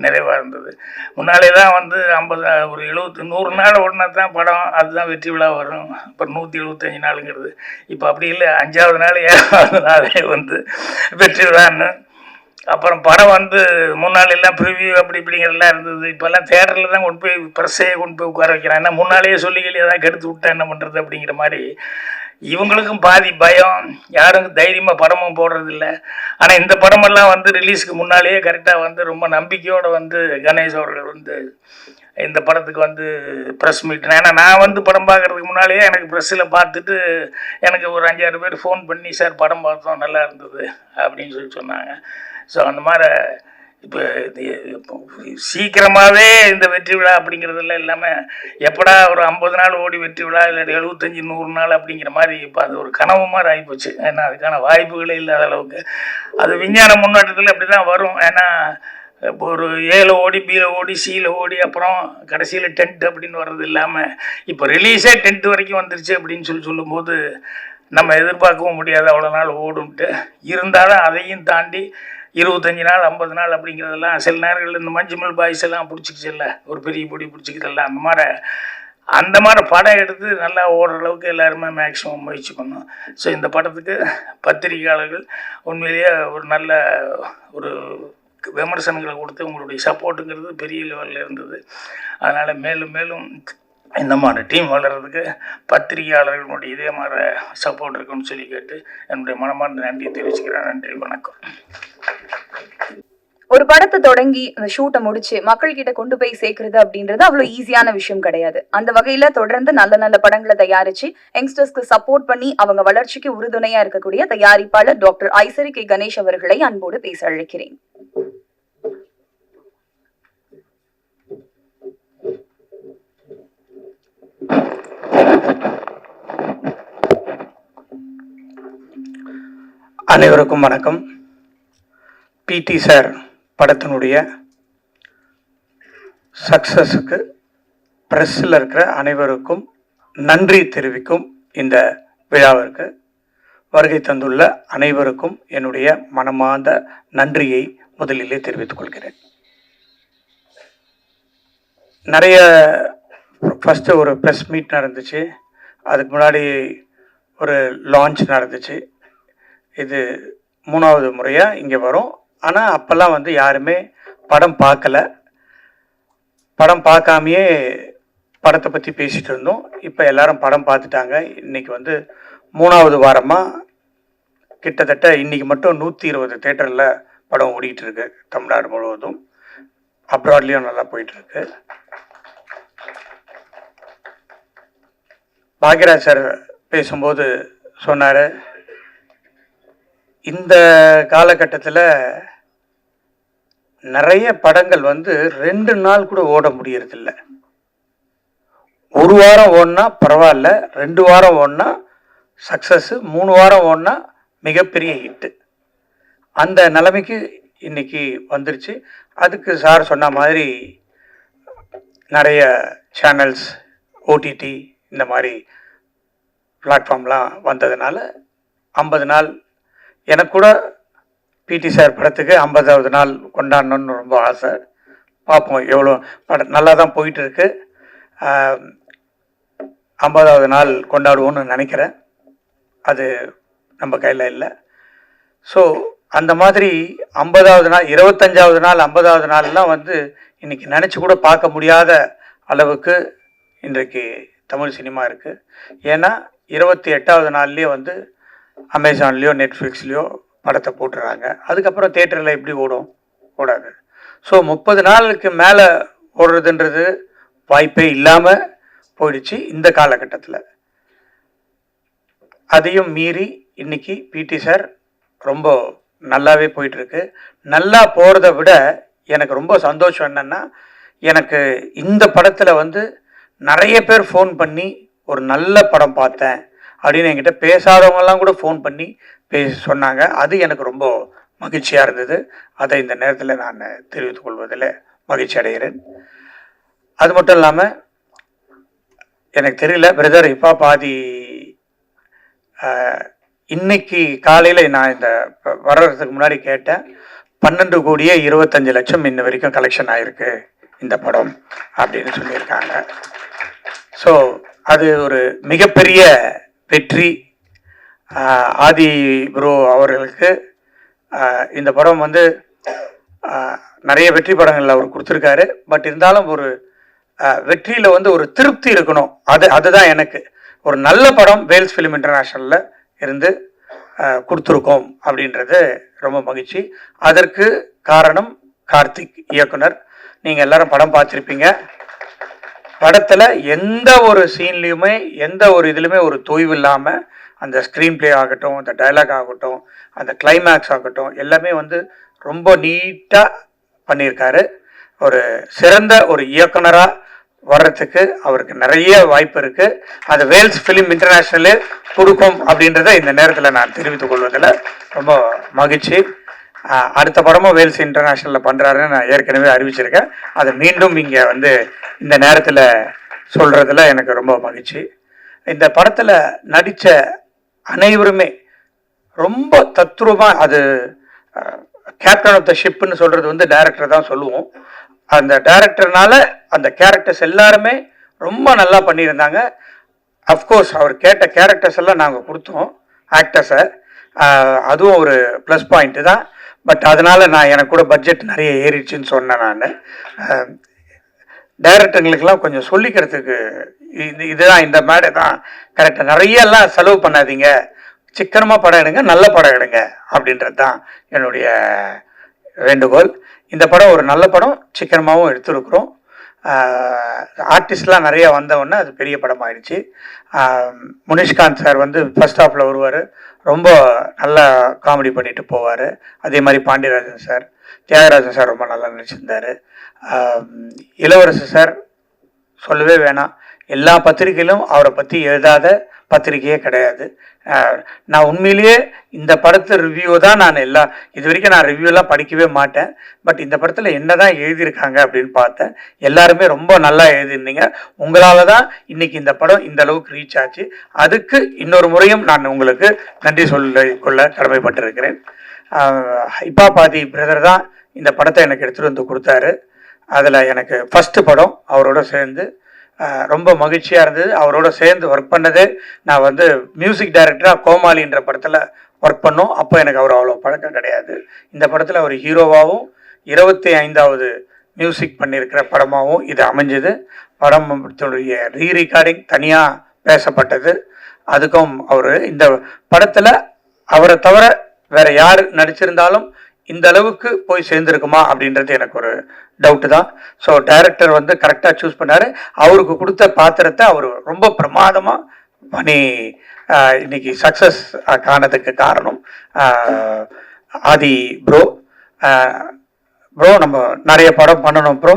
[SPEAKER 7] நிறைவாக இருந்தது. முன்னாலே தான் வந்து 50 ஒரு 100 நாள் ஓடினா தான் படம் அதுதான் வெற்றி விழா வரும். அப்புறம் 175 நாளுங்கிறது இப்போ அப்படி இல்லை. 5ஆவது நாள் 7ஆவது நாளே வந்து வெற்றி விழான்னு. அப்புறம் படம் வந்து முன்னாள் எல்லாம் ப்ரிவியூ அப்படி இப்படிங்கிறதுலாம் இருந்தது. இப்போல்லாம் தேட்டரில் தான் கொண்டு போய் ப்ரெஸ்ஸையே கொண்டு போய் உட்கார வைக்கிறான். ஏன்னா முன்னாலேயே சொல்லிக்கல ஏதாவது கெடுத்து விட்டா என்ன பண்ணுறது அப்படிங்கிற மாதிரி இவங்களுக்கும் பாதி பயம், யாரும் தைரியமாக படமும் போடுறதில்ல. ஆனால் இந்த படமெல்லாம் வந்து ரிலீஸுக்கு முன்னாலேயே கரெக்டாக வந்து ரொம்ப நம்பிக்கையோடு வந்து கணேஷ் அவர்கள் வந்து இந்த படத்துக்கு வந்து ப்ரெஸ் மீட், ஏன்னா நான் வந்து படம் பார்க்குறதுக்கு முன்னாலேயே எனக்கு ப்ரெஸ்ஸில் பார்த்துட்டு எனக்கு ஒரு 5-6 பேர் ஃபோன் பண்ணி சார் படம் பார்த்தோம் நல்லா இருந்தது அப்படின்னு சொல்லி சொன்னாங்க. ஸோ அந்த மாதிரி இப்போ சீக்கிரமாகவே இந்த வெற்றி விழா அப்படிங்கிறதெல்லாம் இல்லாமல் எப்படா ஒரு 50 நாள் ஓடி வெற்றி விழா இல்லை 75-100 நாள் அப்படிங்கிற மாதிரி இப்போ அது ஒரு கனவு மாதிரி ஆகிப்போச்சு. ஏன்னா அதுக்கான வாய்ப்புகளே இல்லாத அளவுக்கு அது விஞ்ஞான முன்னேற்றத்தில் அப்படி தான் வரும். ஏன்னா இப்போ ஒரு ஏல ஓடி பியில் ஓடி சியில் ஓடி அப்புறம் கடைசியில் டென்ட் அப்படின்னு வர்றது இல்லாமல் இப்போ ரிலீஸே 10th வரைக்கும் வந்துருச்சு அப்படின்னு சொல்லும்போது நம்ம எதிர்பார்க்கவும் முடியாது அவ்வளோ நாள் ஓடுன்ட்டு. இருந்தாலும் அதையும் தாண்டி 25 நாள் 50 நாள் அப்படிங்கிறதெல்லாம் சில நேரங்களில் இந்த மஞ்சுமல் பாய்ஸ் எல்லாம் பிடிச்சிக்கிச்சல்ல, ஒரு பெரிய பொடி பிடிச்சிக்கிறதெல்லாம் அந்த மாதிரி படம் எடுத்து நல்லா ஓடுற அளவுக்கு எல்லாருமே மேக்ஸிமம் முயற்சி பண்ணோம். ஸோ இந்த படத்துக்கு பத்திரிகையாளர்கள் உண்மையிலேயே ஒரு நல்ல ஒரு விமர்சனங்களை கொடுத்து உங்களுடைய சப்போர்ட்டுங்கிறது பெரிய லெவலில் இருந்தது. அதனால் மேலும் மேலும் இந்த மாதிரி டீம் வளர்கிறதுக்கு பத்திரிகையாளர்களுடைய இதே மாதிரி சப்போர்ட் இருக்குன்னு சொல்லி கேட்டு என்னுடைய மனமார்ந்த நன்றியை தெரிவிச்சுக்கிறேன். நன்றி, வணக்கம்.
[SPEAKER 1] ஒரு படத்தை தொடங்கி அந்த ஷூட்டை முடிச்சு மக்கள் கிட்ட கொண்டு போய் சேர்க்கறது அப்படின்றது அவ்வளவு ஈஸியான விஷயம் கிடையாது. அந்த வகையில தொடர்ந்து நல்ல நல்ல படங்களை தயாரிச்சு யங்ஸ்டர்ஸ்க்கு சப்போர்ட் பண்ணி அவங்க வளர்ச்சிக்கு உறுதுணையா இருக்கக்கூடிய தயாரிப்பாளர் டாக்டர் ஐசரி கே கணேஷ் அவர்களை அன்போடு பேச அழைக்கிறேன்.
[SPEAKER 8] அனைவருக்கும் வணக்கம். பிடி சார் படத்தினுடைய சக்ஸஸுக்கு ப்ரெஸ்ஸில் இருக்கிற அனைவருக்கும் நன்றி தெரிவிக்கும் இந்த விழாவிற்கு வருகை தந்துள்ள அனைவருக்கும் என்னுடைய மனமார்ந்த நன்றியை முதலிலே தெரிவித்துக் கொள்கிறேன். நிறைய ஃபஸ்ட்டு ஒரு ப்ரெஸ் மீட் நடந்துச்சு, அதுக்கு முன்னாடி ஒரு லான்ச் நடந்துச்சு. இது 3வது முறையாக இங்கே வரும். ஆனால் அப்போல்லாம் வந்து யாருமே படம் பார்க்கல, படம் பார்க்காமையே படத்தை பற்றி பேசிகிட்டு இருந்தோம். இப்போ எல்லாரும் படம் பார்த்துட்டாங்க. இன்றைக்கி வந்து 3வது வாரமாக கிட்டத்தட்ட இன்றைக்கி மட்டும் 120 தேட்டரில் படம் ஓடிட்டுருக்கு தமிழ்நாடு முழுவதும். அப்ராட்லேயும் நல்லா போயிட்டுருக்கு. பாக்யராஜ் சார் பேசும்போது சொன்னார், இந்த காலகட்டத்தில் நிறைய படங்கள் வந்து 2 நாள் கூட ஓட முடியறதில்ல. 1 வாரம் ஓடினா பரவாயில்ல, 2 வாரம் ஓடினா சக்ஸஸ்ஸு, 3 வாரம் ஓடினா மிகப்பெரிய ஹிட்டு. அந்த நிலைமைக்கு இன்னைக்கு வந்துருச்சு. அதுக்கு சார் சொன்ன மாதிரி நிறைய சேனல்ஸ் ஓடிடி இந்த மாதிரி பிளாட்ஃபார்ம்லாம் வந்ததுனால 50 நாள் எனக்கு கூட பிடி சார் படத்துக்கு 50வது நாள் கொண்டாடணும்னு ரொம்ப ஆசை. பார்ப்போம் எவ்வளோ படம் நல்லா தான் போயிட்டுருக்கு. 50வது நாள் கொண்டாடுவோன்னு நினைக்கிறேன். அது நம்ம கையில் இல்லை. ஸோ அந்த மாதிரி 50வது நாள் 25வது நாள் 50வது நாள்லாம் வந்து இன்றைக்கி நினச்சி கூட பார்க்க முடியாத அளவுக்கு இன்றைக்கு தமிழ் சினிமா இருக்குது. ஏன்னா 28வது நாள்லேயே வந்து அமேசான்லேயோ நெட்ஃப்ளிக்ஸ்லேயோ படத்தை போட்டுறாங்க. அதுக்கப்புறம் தேட்டரில் எப்படி ஓடாது. ஸோ 30 நாளுக்கு மேலே ஓடுறதுன்றது வாய்ப்பே இல்லாமல் போயிடுச்சு இந்த காலகட்டத்தில். அதையும் மீறி இன்னைக்கு பிடி சார் ரொம்ப நல்லாவே போயிட்டுருக்கு. நல்லா போகிறத விட எனக்கு ரொம்ப சந்தோஷம் என்னென்னா, எனக்கு இந்த படத்தில் வந்து நிறைய பேர் ஃபோன் பண்ணி ஒரு நல்ல படம் பார்த்தேன் அப்படின்னு என்கிட்ட பேசாதவங்கெல்லாம் கூட ஃபோன் பண்ணி சொன்னாங்க. அது எனக்கு ரொம்ப மகிழ்ச்சியாக இருந்தது. அதை இந்த நேரத்தில் நான் தெரிவித்துக் கொள்வதில் மகிழ்ச்சி அடைகிறேன். அது மட்டும் இல்லாமல் எனக்கு தெரியல பிரதர் இப்போ பாதி இன்னைக்கு காலையில் நான் இந்த வர்றதுக்கு முன்னாடி கேட்டேன், 12 கோடியே 25 லட்சம் இன்ன வரைக்கும் கலெக்ஷன் ஆகிருக்கு இந்த படம் அப்படின்னு சொல்லியிருக்காங்க. ஸோ அது ஒரு மிகப்பெரிய வெற்றி. ஆதி ப்ரோ அவர்களுக்கு இந்த படம் வந்து நிறைய வெற்றி படங்கள் அவர் கொடுத்துருக்காரு. பட் இருந்தாலும் ஒரு வெற்றியில் வந்து ஒரு திருப்தி இருக்கணும். அதுதான் எனக்கு ஒரு நல்ல படம் வேல்ஸ் ஃபிலிம் இன்டர்நேஷ்னலில் இருந்து கொடுத்துருக்கோம் அப்படின்றது ரொம்ப மகிழ்ச்சி. அதற்கு காரணம் கார்த்திக் இயக்குனர். நீங்கள் எல்லாரும் படம் பார்த்துருப்பீங்க. படத்தில் எந்த ஒரு சீன்லேயுமே எந்த ஒரு இதுலையுமே ஒரு தொய்வு இல்லாமல் அந்த ஸ்க்ரீன் பிளே ஆகட்டும், அந்த டைலாக் ஆகட்டும், அந்த கிளைமேக்ஸ் ஆகட்டும், எல்லாமே வந்து ரொம்ப நீட்டாக பண்ணியிருக்காரு. ஒரு சிறந்த ஒரு இயக்குனராக வர்றதுக்கு அவருக்கு நிறைய வாய்ப்பு இருக்குது. அது வேல்ஸ் ஃபிலிம் இன்டர்நேஷ்னலு கொடுக்கும் அப்படின்றத இந்த நேரத்தில் நான் தெரிவித்துக் கொள்வதில் ரொம்ப மகிழ்ச்சி. அடுத்த படமும் வேல்ஸ் இன்டர்நேஷ்னலில் பண்ணுறாருன்னு நான் ஏற்கனவே அறிவிச்சிருக்கேன். அதை மீண்டும் இங்கே வந்து இந்த நேரத்தில் சொல்கிறதுல எனக்கு ரொம்ப மகிழ்ச்சி. இந்த படத்தில் நடித்த அனைவருமே ரொம்ப தத்ரூபமாக, அது கேப்டன் ஆஃப் த ஷிப்னு சொல்கிறது வந்து டைரக்டர் தான் சொல்லுவோம். அந்த டைரக்டர்னால அந்த கேரக்டர்ஸ் எல்லாருமே ரொம்ப நல்லா பண்ணியிருந்தாங்க. அஃப்கோர்ஸ் அவர் கேட்ட கேரக்டர்ஸ் எல்லாம் நாங்கள் கொடுத்தோம் ஆக்டர்ஸை. அதுவும் ஒரு ப்ளஸ் பாயிண்ட்டு தான். பட் அதனால் எனக்கு கூட பட்ஜெட் நிறைய ஏறிடுச்சுன்னு சொன்னேன் நான். டைரக்டருங்களுக்கெல்லாம் கொஞ்சம் சொல்லிக்கிறதுக்கு இதுதான் இந்த மேடை தான் கரெக்டாக, நிறையெல்லாம் செலவு பண்ணாதீங்க, சிக்கனமாக படம் எடுங்க, நல்ல படம் எடுங்க அப்படின்றது தான் என்னுடைய வேண்டுகோள். இந்த படம் ஒரு நல்ல படம், சிக்கனமாகவும் எடுத்துருக்குறோம். ஆர்டிஸ்ட்லாம் நிறையா வந்தவுடனே அது பெரிய படம் ஆயிடுச்சு. முனிஷ்காந்த் சார் வந்து ஃபர்ஸ்ட் ஹாஃபில் வருவார், ரொம்ப நல்லா காமெடி பண்ணிட்டு போவார். அதே மாதிரி பாண்டியராஜன் சார், தியாகராஜன் சார் ரொம்ப நல்லா நடிச்சிருந்தார். இளவரசு சார் சொல்லவே வேணாம், எல்லா பத்திரிகையிலும் அவரை பற்றி எழுதாத பத்திரிகையே கிடையாது. நான் உண்மையிலேயே இந்த படத்து ரிவ்யூ தான் இது வரைக்கும் நான் ரிவ்யூலாம் படிக்கவே மாட்டேன். பட் இந்த படத்தில் என்ன தான் எழுதியிருக்காங்க அப்படின்னு பார்த்தேன். எல்லாருமே ரொம்ப நல்லா எழுதியிருந்தீங்க. உங்களால் தான் இன்னைக்கு இந்த படம் இந்த அளவுக்கு ரீச் ஆச்சு. அதுக்கு இன்னொரு முறையும் நான் உங்களுக்கு நன்றி சொல்லிக்கொள்ள கடமைப்பட்டிருக்கிறேன். இப்போ பாதி பிரதர் தான் இந்த படத்தை எனக்கு எடுத்துகிட்டு வந்து கொடுத்தாரு. அதில் எனக்கு ஃபஸ்ட்டு படம் அவரோட சேர்ந்து ரொம்ப மகிழ்ச்சியாக இருந்தது. அவரோட சேர்ந்து ஒர்க் பண்ணது, நான் வந்து மியூசிக் டைரக்டராக கோமாளின்ற படத்தில் ஒர்க் பண்ணோம். அப்போ எனக்கு அவர் அவ்வளோ பழக்கம் கிடையாது. இந்த படத்தில் அவர் ஹீரோவாகவும் 25வது மியூசிக் பண்ணியிருக்கிற படமாகவும் இது அமைஞ்சது. படத்துடைய ரீரெக்கார்டிங் தனியாக பேசப்பட்டது. அதுக்கும் அவர் இந்த படத்தில் அவரை தவிர வேறு யார் நடிச்சிருந்தாலும் இந்த அளவுக்கு போய் சேர்ந்துருக்குமா அப்படின்றது எனக்கு ஒரு டவுட்டு தான். ஸோ டைரக்டர் வந்து கரெக்டாக சூஸ் பண்ணார். அவருக்கு கொடுத்த பாத்திரத்தை அவர் ரொம்ப பிரமாதமாக பண்ணி இன்னைக்கு சக்ஸஸ் காணதுக்கு காரணம் ஆதி ப்ரோ. ப்ரோ நம்ம நிறைய படம் பண்ணணும் ப்ரோ.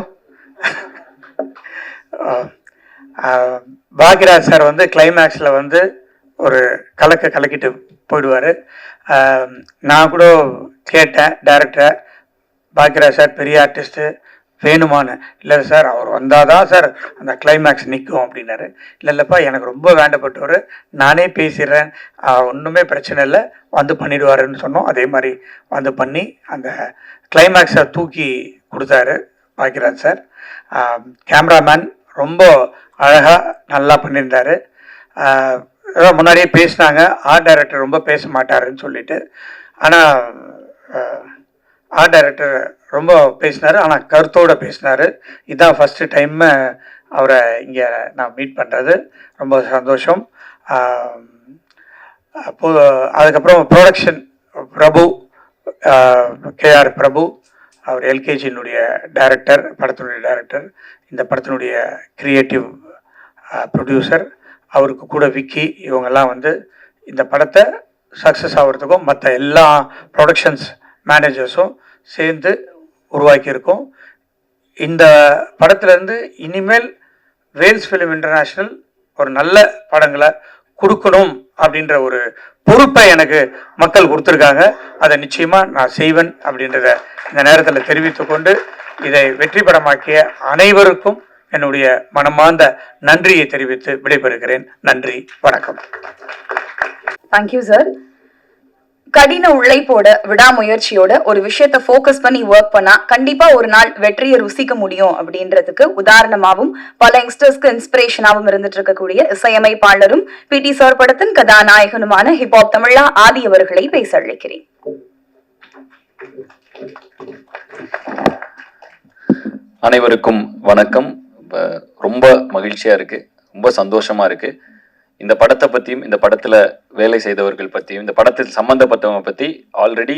[SPEAKER 8] பாக்யராஜ் சார் வந்து கிளைமேக்ஸில் வந்து ஒரு கலக்கிட்டு போயிடுவார். நான் கூட கேட்டேன் டைரக்டரை, பாக்யராஜ் சார் பெரிய ஆர்டிஸ்ட்டு, வேணுமான்னு. இல்லை சார் அவர் வந்தால் தான் சார் அந்த கிளைமேக்ஸ் நிற்கும் அப்படின்னாரு. இல்லைப்பா எனக்கு ரொம்ப வேண்டப்பட்டவர், நானே பேசிடுறேன், ஒன்றுமே பிரச்சனை இல்லை, வந்து பண்ணிடுவாருன்னு சொன்னோம். அதே மாதிரி வந்து பண்ணி அந்த கிளைமேக்ஸை தூக்கி கொடுத்தாரு பாக்யராஜ் சார். கேமராமேன் ரொம்ப அழகாக நல்லா பண்ணியிருந்தார். முன்னாடியே பேசினாங்க ஆர்ட் டைரக்டர் ரொம்ப பேச மாட்டாருன்னு சொல்லிட்டு, ஆனால் ஆர்ட் டைரக்டர் ரொம்ப பேசினார், ஆனால் கருத்தோடு பேசினார். இதுதான் ஃபஸ்ட்டு டைம் அவரை இங்கே நான் மீட் பண்ணுறது, ரொம்ப சந்தோஷம். அப்போது அதுக்கப்புறம் ப்ரொடக்ஷன் பிரபு, கேஆர் பிரபு, அவர் எல்கேஜியினுடைய டைரக்டர், படத்தினுடைய டைரக்டர், இந்த படத்தினுடைய கிரியேட்டிவ் ப்ரொடியூசர், அவருக்கு கூட விக்கி, இவங்கெல்லாம் வந்து இந்த படத்தை சக்ஸஸ் ஆகிறதுக்கும் மற்ற எல்லா ப்ரொடக்ஷன்ஸ் மேனேஜர்ஸும் சேர்ந்து உருவாக்கியிருக்கோம். இந்த படத்துலேருந்து இனிமேல் வேல்ஸ் ஃபிலிம் இன்டர்நேஷ்னல் ஒரு நல்ல படங்களை கொடுக்கணும் அப்படின்ற ஒரு பொறுப்பை எனக்கு மக்கள் கொடுத்துருக்காங்க. அதை நிச்சயமாக நான் செய்வேன் அப்படின்றத இந்த நேரத்தில் தெரிவித்துக்கொண்டு, இதை வெற்றி படமாக்கிய அனைவருக்கும் என்னுடைய மனமார்ந்த நன்றியை தெரிவித்து விடைபெறுகிறேன். நன்றி, வணக்கம்.
[SPEAKER 1] Thank you sir. கடின உழைப்போட விடாமுயற்சியோட ஒரு விஷயத்த ஃபோக்கஸ் பண்ணி ஒர்க் பண்ணா கண்டிப்பா ஒரு நாள் வெற்றியை ருசிக்க முடியும் அப்படின்றதுக்கு உதாரணமாகவும் பல யங்ஸ்டர்ஸ்க்கு இன்ஸ்பிரேஷனாகவும் இருந்துட்டு இருக்கக்கூடிய இசையமைப்பாளரும் பிடி சார் படத்தின் கதாநாயகனுமான ஹிப்ஹாப் தமிழா ஆதி அவர்களை பேச அழைக்கிறேன்.
[SPEAKER 9] அனைவருக்கும் வணக்கம். ரொம்ப மகிழ்ச்சியா இருக்கு, ரொம்ப சந்தோஷமா இருக்கு. இந்த படத்தை பற்றியும் இந்த படத்தில் வேலை செய்தவர்கள் பற்றியும் இந்த படத்தில் சம்மந்தப்பட்டவங்க பற்றி ஆல்ரெடி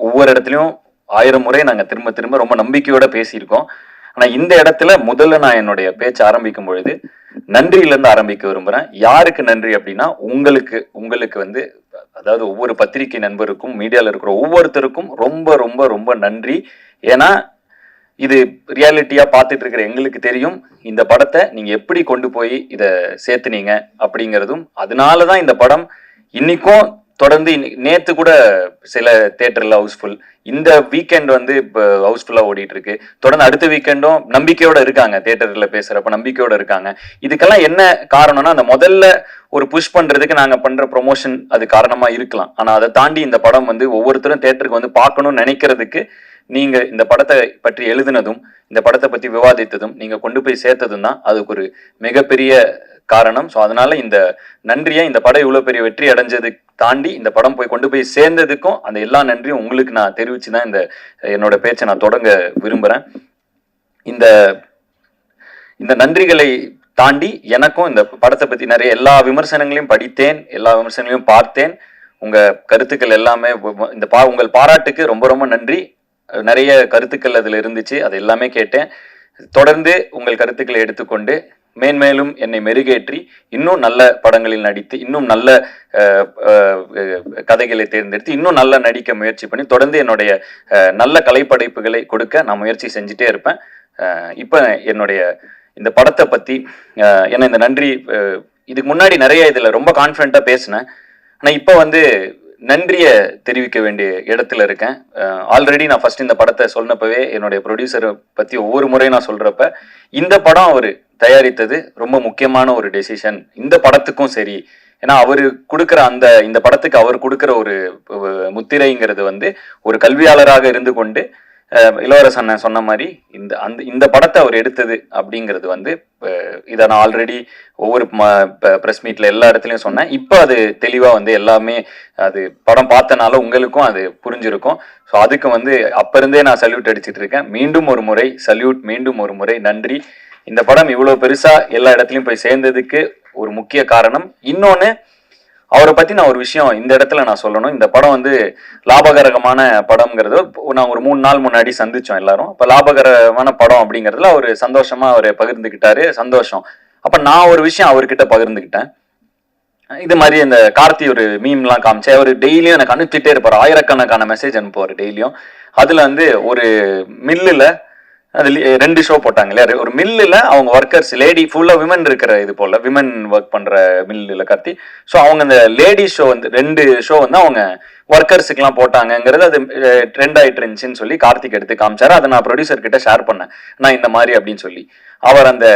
[SPEAKER 9] ஒவ்வொரு இடத்துலையும் 1000 முறை நாங்கள் திரும்ப திரும்ப ரொம்ப நம்பிக்கையோட பேசியிருக்கோம். ஆனால் இந்த இடத்துல முதல்ல நான் என்னுடைய பேச்சை ஆரம்பிக்கும் பொழுது நன்றியிலேருந்து ஆரம்பிக்க விரும்புகிறேன். யாருக்கு நன்றி அப்படின்னா உங்களுக்கு வந்து, அதாவது ஒவ்வொரு பத்திரிகை நண்பருக்கும் மீடியாவில் இருக்கிற ஒவ்வொருத்தருக்கும் ரொம்ப ரொம்ப ரொம்ப நன்றி. ஏன்னா இது ரியாலிட்டியா பார்த்துட்டு இருக்கிற எங்களுக்கு தெரியும் இந்த படத்தை நீங்க எப்படி கொண்டு போய் இதை சேர்த்துனீங்க அப்படிங்கிறதும். அதனாலதான் இந்த படம் இன்னைக்கும் தொடர்ந்து, நேத்து கூட சில தியேட்டர்ல ஹவுஸ்ஃபுல், இந்த வீக்கெண்ட் வந்து இப்போ ஹவுஸ்ஃபுல்லா ஓடிட்டு இருக்கு. தொடர்ந்து அடுத்த வீக்கெண்டும் நம்பிக்கையோட இருக்காங்க, தியேட்டர்ல பேசுறப்ப நம்பிக்கையோட இருக்காங்க. இதுக்கெல்லாம் என்ன காரணம்னா, அந்த முதல்ல ஒரு புஷ் பண்றதுக்கு நாங்க பண்ற ப்ரொமோஷன் அது காரணமா இருக்கலாம். ஆனா அதை தாண்டி இந்த படம் வந்து ஒவ்வொருத்தரும் தியேட்டருக்கு வந்து பார்க்கணும்னு நினைக்கிறதுக்கு நீங்க இந்த படத்தை பற்றி எழுதினதும் இந்த படத்தை பற்றி விவாதித்ததும் நீங்க கொண்டு போய் சேர்த்ததும் தான் அதுக்கு ஒரு மிகப்பெரிய காரணம். ஸோ அதனால இந்த நன்றியை, இந்த படம் இவ்வளோ பெரிய வெற்றி அடைஞ்சது தாண்டி இந்த படம் போய் கொண்டு போய் சேர்ந்ததுக்கும் அந்த எல்லா நன்றியும் உங்களுக்கு நான் தெரிவிச்சு தான் இந்த என்னோட பேச்சை நான் தொடங்க விரும்புகிறேன். இந்த நன்றிகளை தாண்டி எனக்கும் இந்த படத்தை பற்றி நிறைய எல்லா விமர்சனங்களையும் படித்தேன், எல்லா விமர்சனங்களையும் பார்த்தேன். உங்க கருத்துக்கள் எல்லாமே உங்கள் பாராட்டுக்கு ரொம்ப ரொம்ப நன்றி. நிறைய கருத்துக்கள் அதில் இருந்துச்சு, அது எல்லாமே கேட்டேன். தொடர்ந்து உங்கள் கருத்துக்களை எடுத்துக்கொண்டு மேன்மேலும் என்னை மெருகேற்றி இன்னும் நல்ல படங்களில் நடித்து, இன்னும் நல்ல கதைகளை தேர்ந்தெடுத்து இன்னும் நல்லா நடிக்க முயற்சி பண்ணி தொடர்ந்து என்னுடைய நல்ல கலைப்படைப்புகளை கொடுக்க நான் முயற்சி செஞ்சுட்டே இருப்பேன். இப்போ என்னுடைய இந்த படத்தை பற்றி என்ன இந்த நன்றி, இதுக்கு முன்னாடி நிறைய இதில் ரொம்ப கான்ஃபிடென்ட்டாக பேசினேன். ஆனால் இப்போ வந்து நன்றியை தெரிவிக்க வேண்டிய இடத்துல இருக்கேன். ஆல்ரெடி நான் ஃபர்ஸ்ட் இந்த படத்தை சொன்னப்பவே என்னுடைய ப்ரொடியூசரை பற்றி ஒவ்வொரு முறையும் நான் சொல்கிறப்ப, இந்த படம் அவர் தயாரித்தது ரொம்ப முக்கியமான ஒரு டெசிஷன் இந்த படத்துக்கும் சரி. ஏன்னா அவர் கொடுக்குற இந்த படத்துக்கு அவர் கொடுக்குற ஒரு முத்திரைங்கிறது வந்து ஒரு கல்வியாளராக இருந்து கொண்டு இளவரசன் சொன்ன மாதிரி இந்த படத்தை அவர் எடுத்தது அப்படிங்கிறது வந்து, இதை நான் ஆல்ரெடி ஒவ்வொரு ப்ரெஸ் மீட்ல எல்லா இடத்துலையும் சொன்னேன். இப்போ அது தெளிவாக வந்து எல்லாமே அது படம் பார்த்தனால உங்களுக்கும் அது புரிஞ்சிருக்கும். ஸோ அதுக்கு வந்து அப்போ இருந்தே நான் சல்யூட் அடிச்சுட்டு இருக்கேன். மீண்டும் ஒரு முறை சல்யூட், மீண்டும் ஒரு முறை நன்றி. இந்த படம் இவ்வளோ பெருசாக எல்லா இடத்துலையும் போய் சேர்ந்ததுக்கு ஒரு முக்கிய காரணம். இன்னொன்று, அவரை பற்றி நான் ஒரு விஷயம் இந்த இடத்துல நான் சொல்லணும். இந்த படம் வந்து லாபகரமான படம்ங்கிறது நான் ஒரு 3 நாள் முன்னாடி சந்திச்சோம் எல்லாரும். அப்போ லாபகரமான படம் அப்படிங்கிறதுல அவர் சந்தோஷமா அவர் பகிர்ந்துக்கிட்டாரு, சந்தோஷம். அப்போ நான் ஒரு விஷயம் அவர்கிட்ட பகிர்ந்துக்கிட்டேன். இது மாதிரி இந்த கார்த்தி ஒரு மீம்லாம் காமிச்சேன். அவர் டெய்லியும் எனக்கு அனுப்பிச்சிட்டே இருப்பார், ஆயிரக்கணக்கான மெசேஜ் அனுப்புவார் டெய்லியும். அதில் வந்து ஒரு மில்லில் அது 2 ஷோ போட்டாங்க இல்லையா, ஒரு மில்லில் அவங்க ஒர்க்கர்ஸ் லேடி ஃபுல்லாக விமன் இருக்கிற இது போல் விமன் ஒர்க் பண்ணுற மில்லில் கார்த்தி. ஸோ அவங்க அந்த லேடிஸ் ஷோ வந்து 2 ஷோ வந்து அவங்க ஒர்க்கர்ஸுக்கெல்லாம் போட்டாங்கங்கிறது அது ட்ரெண்ட் ஆகிட்டு இருந்துச்சுன்னு சொல்லி கார்த்திக் எடுத்து காமிச்சாரு. அதை நான் ப்ரொடியூசர் கிட்ட ஷேர் பண்ணேன், நான் இந்த மாதிரி அப்படின்னு சொல்லி. அவர் அந்த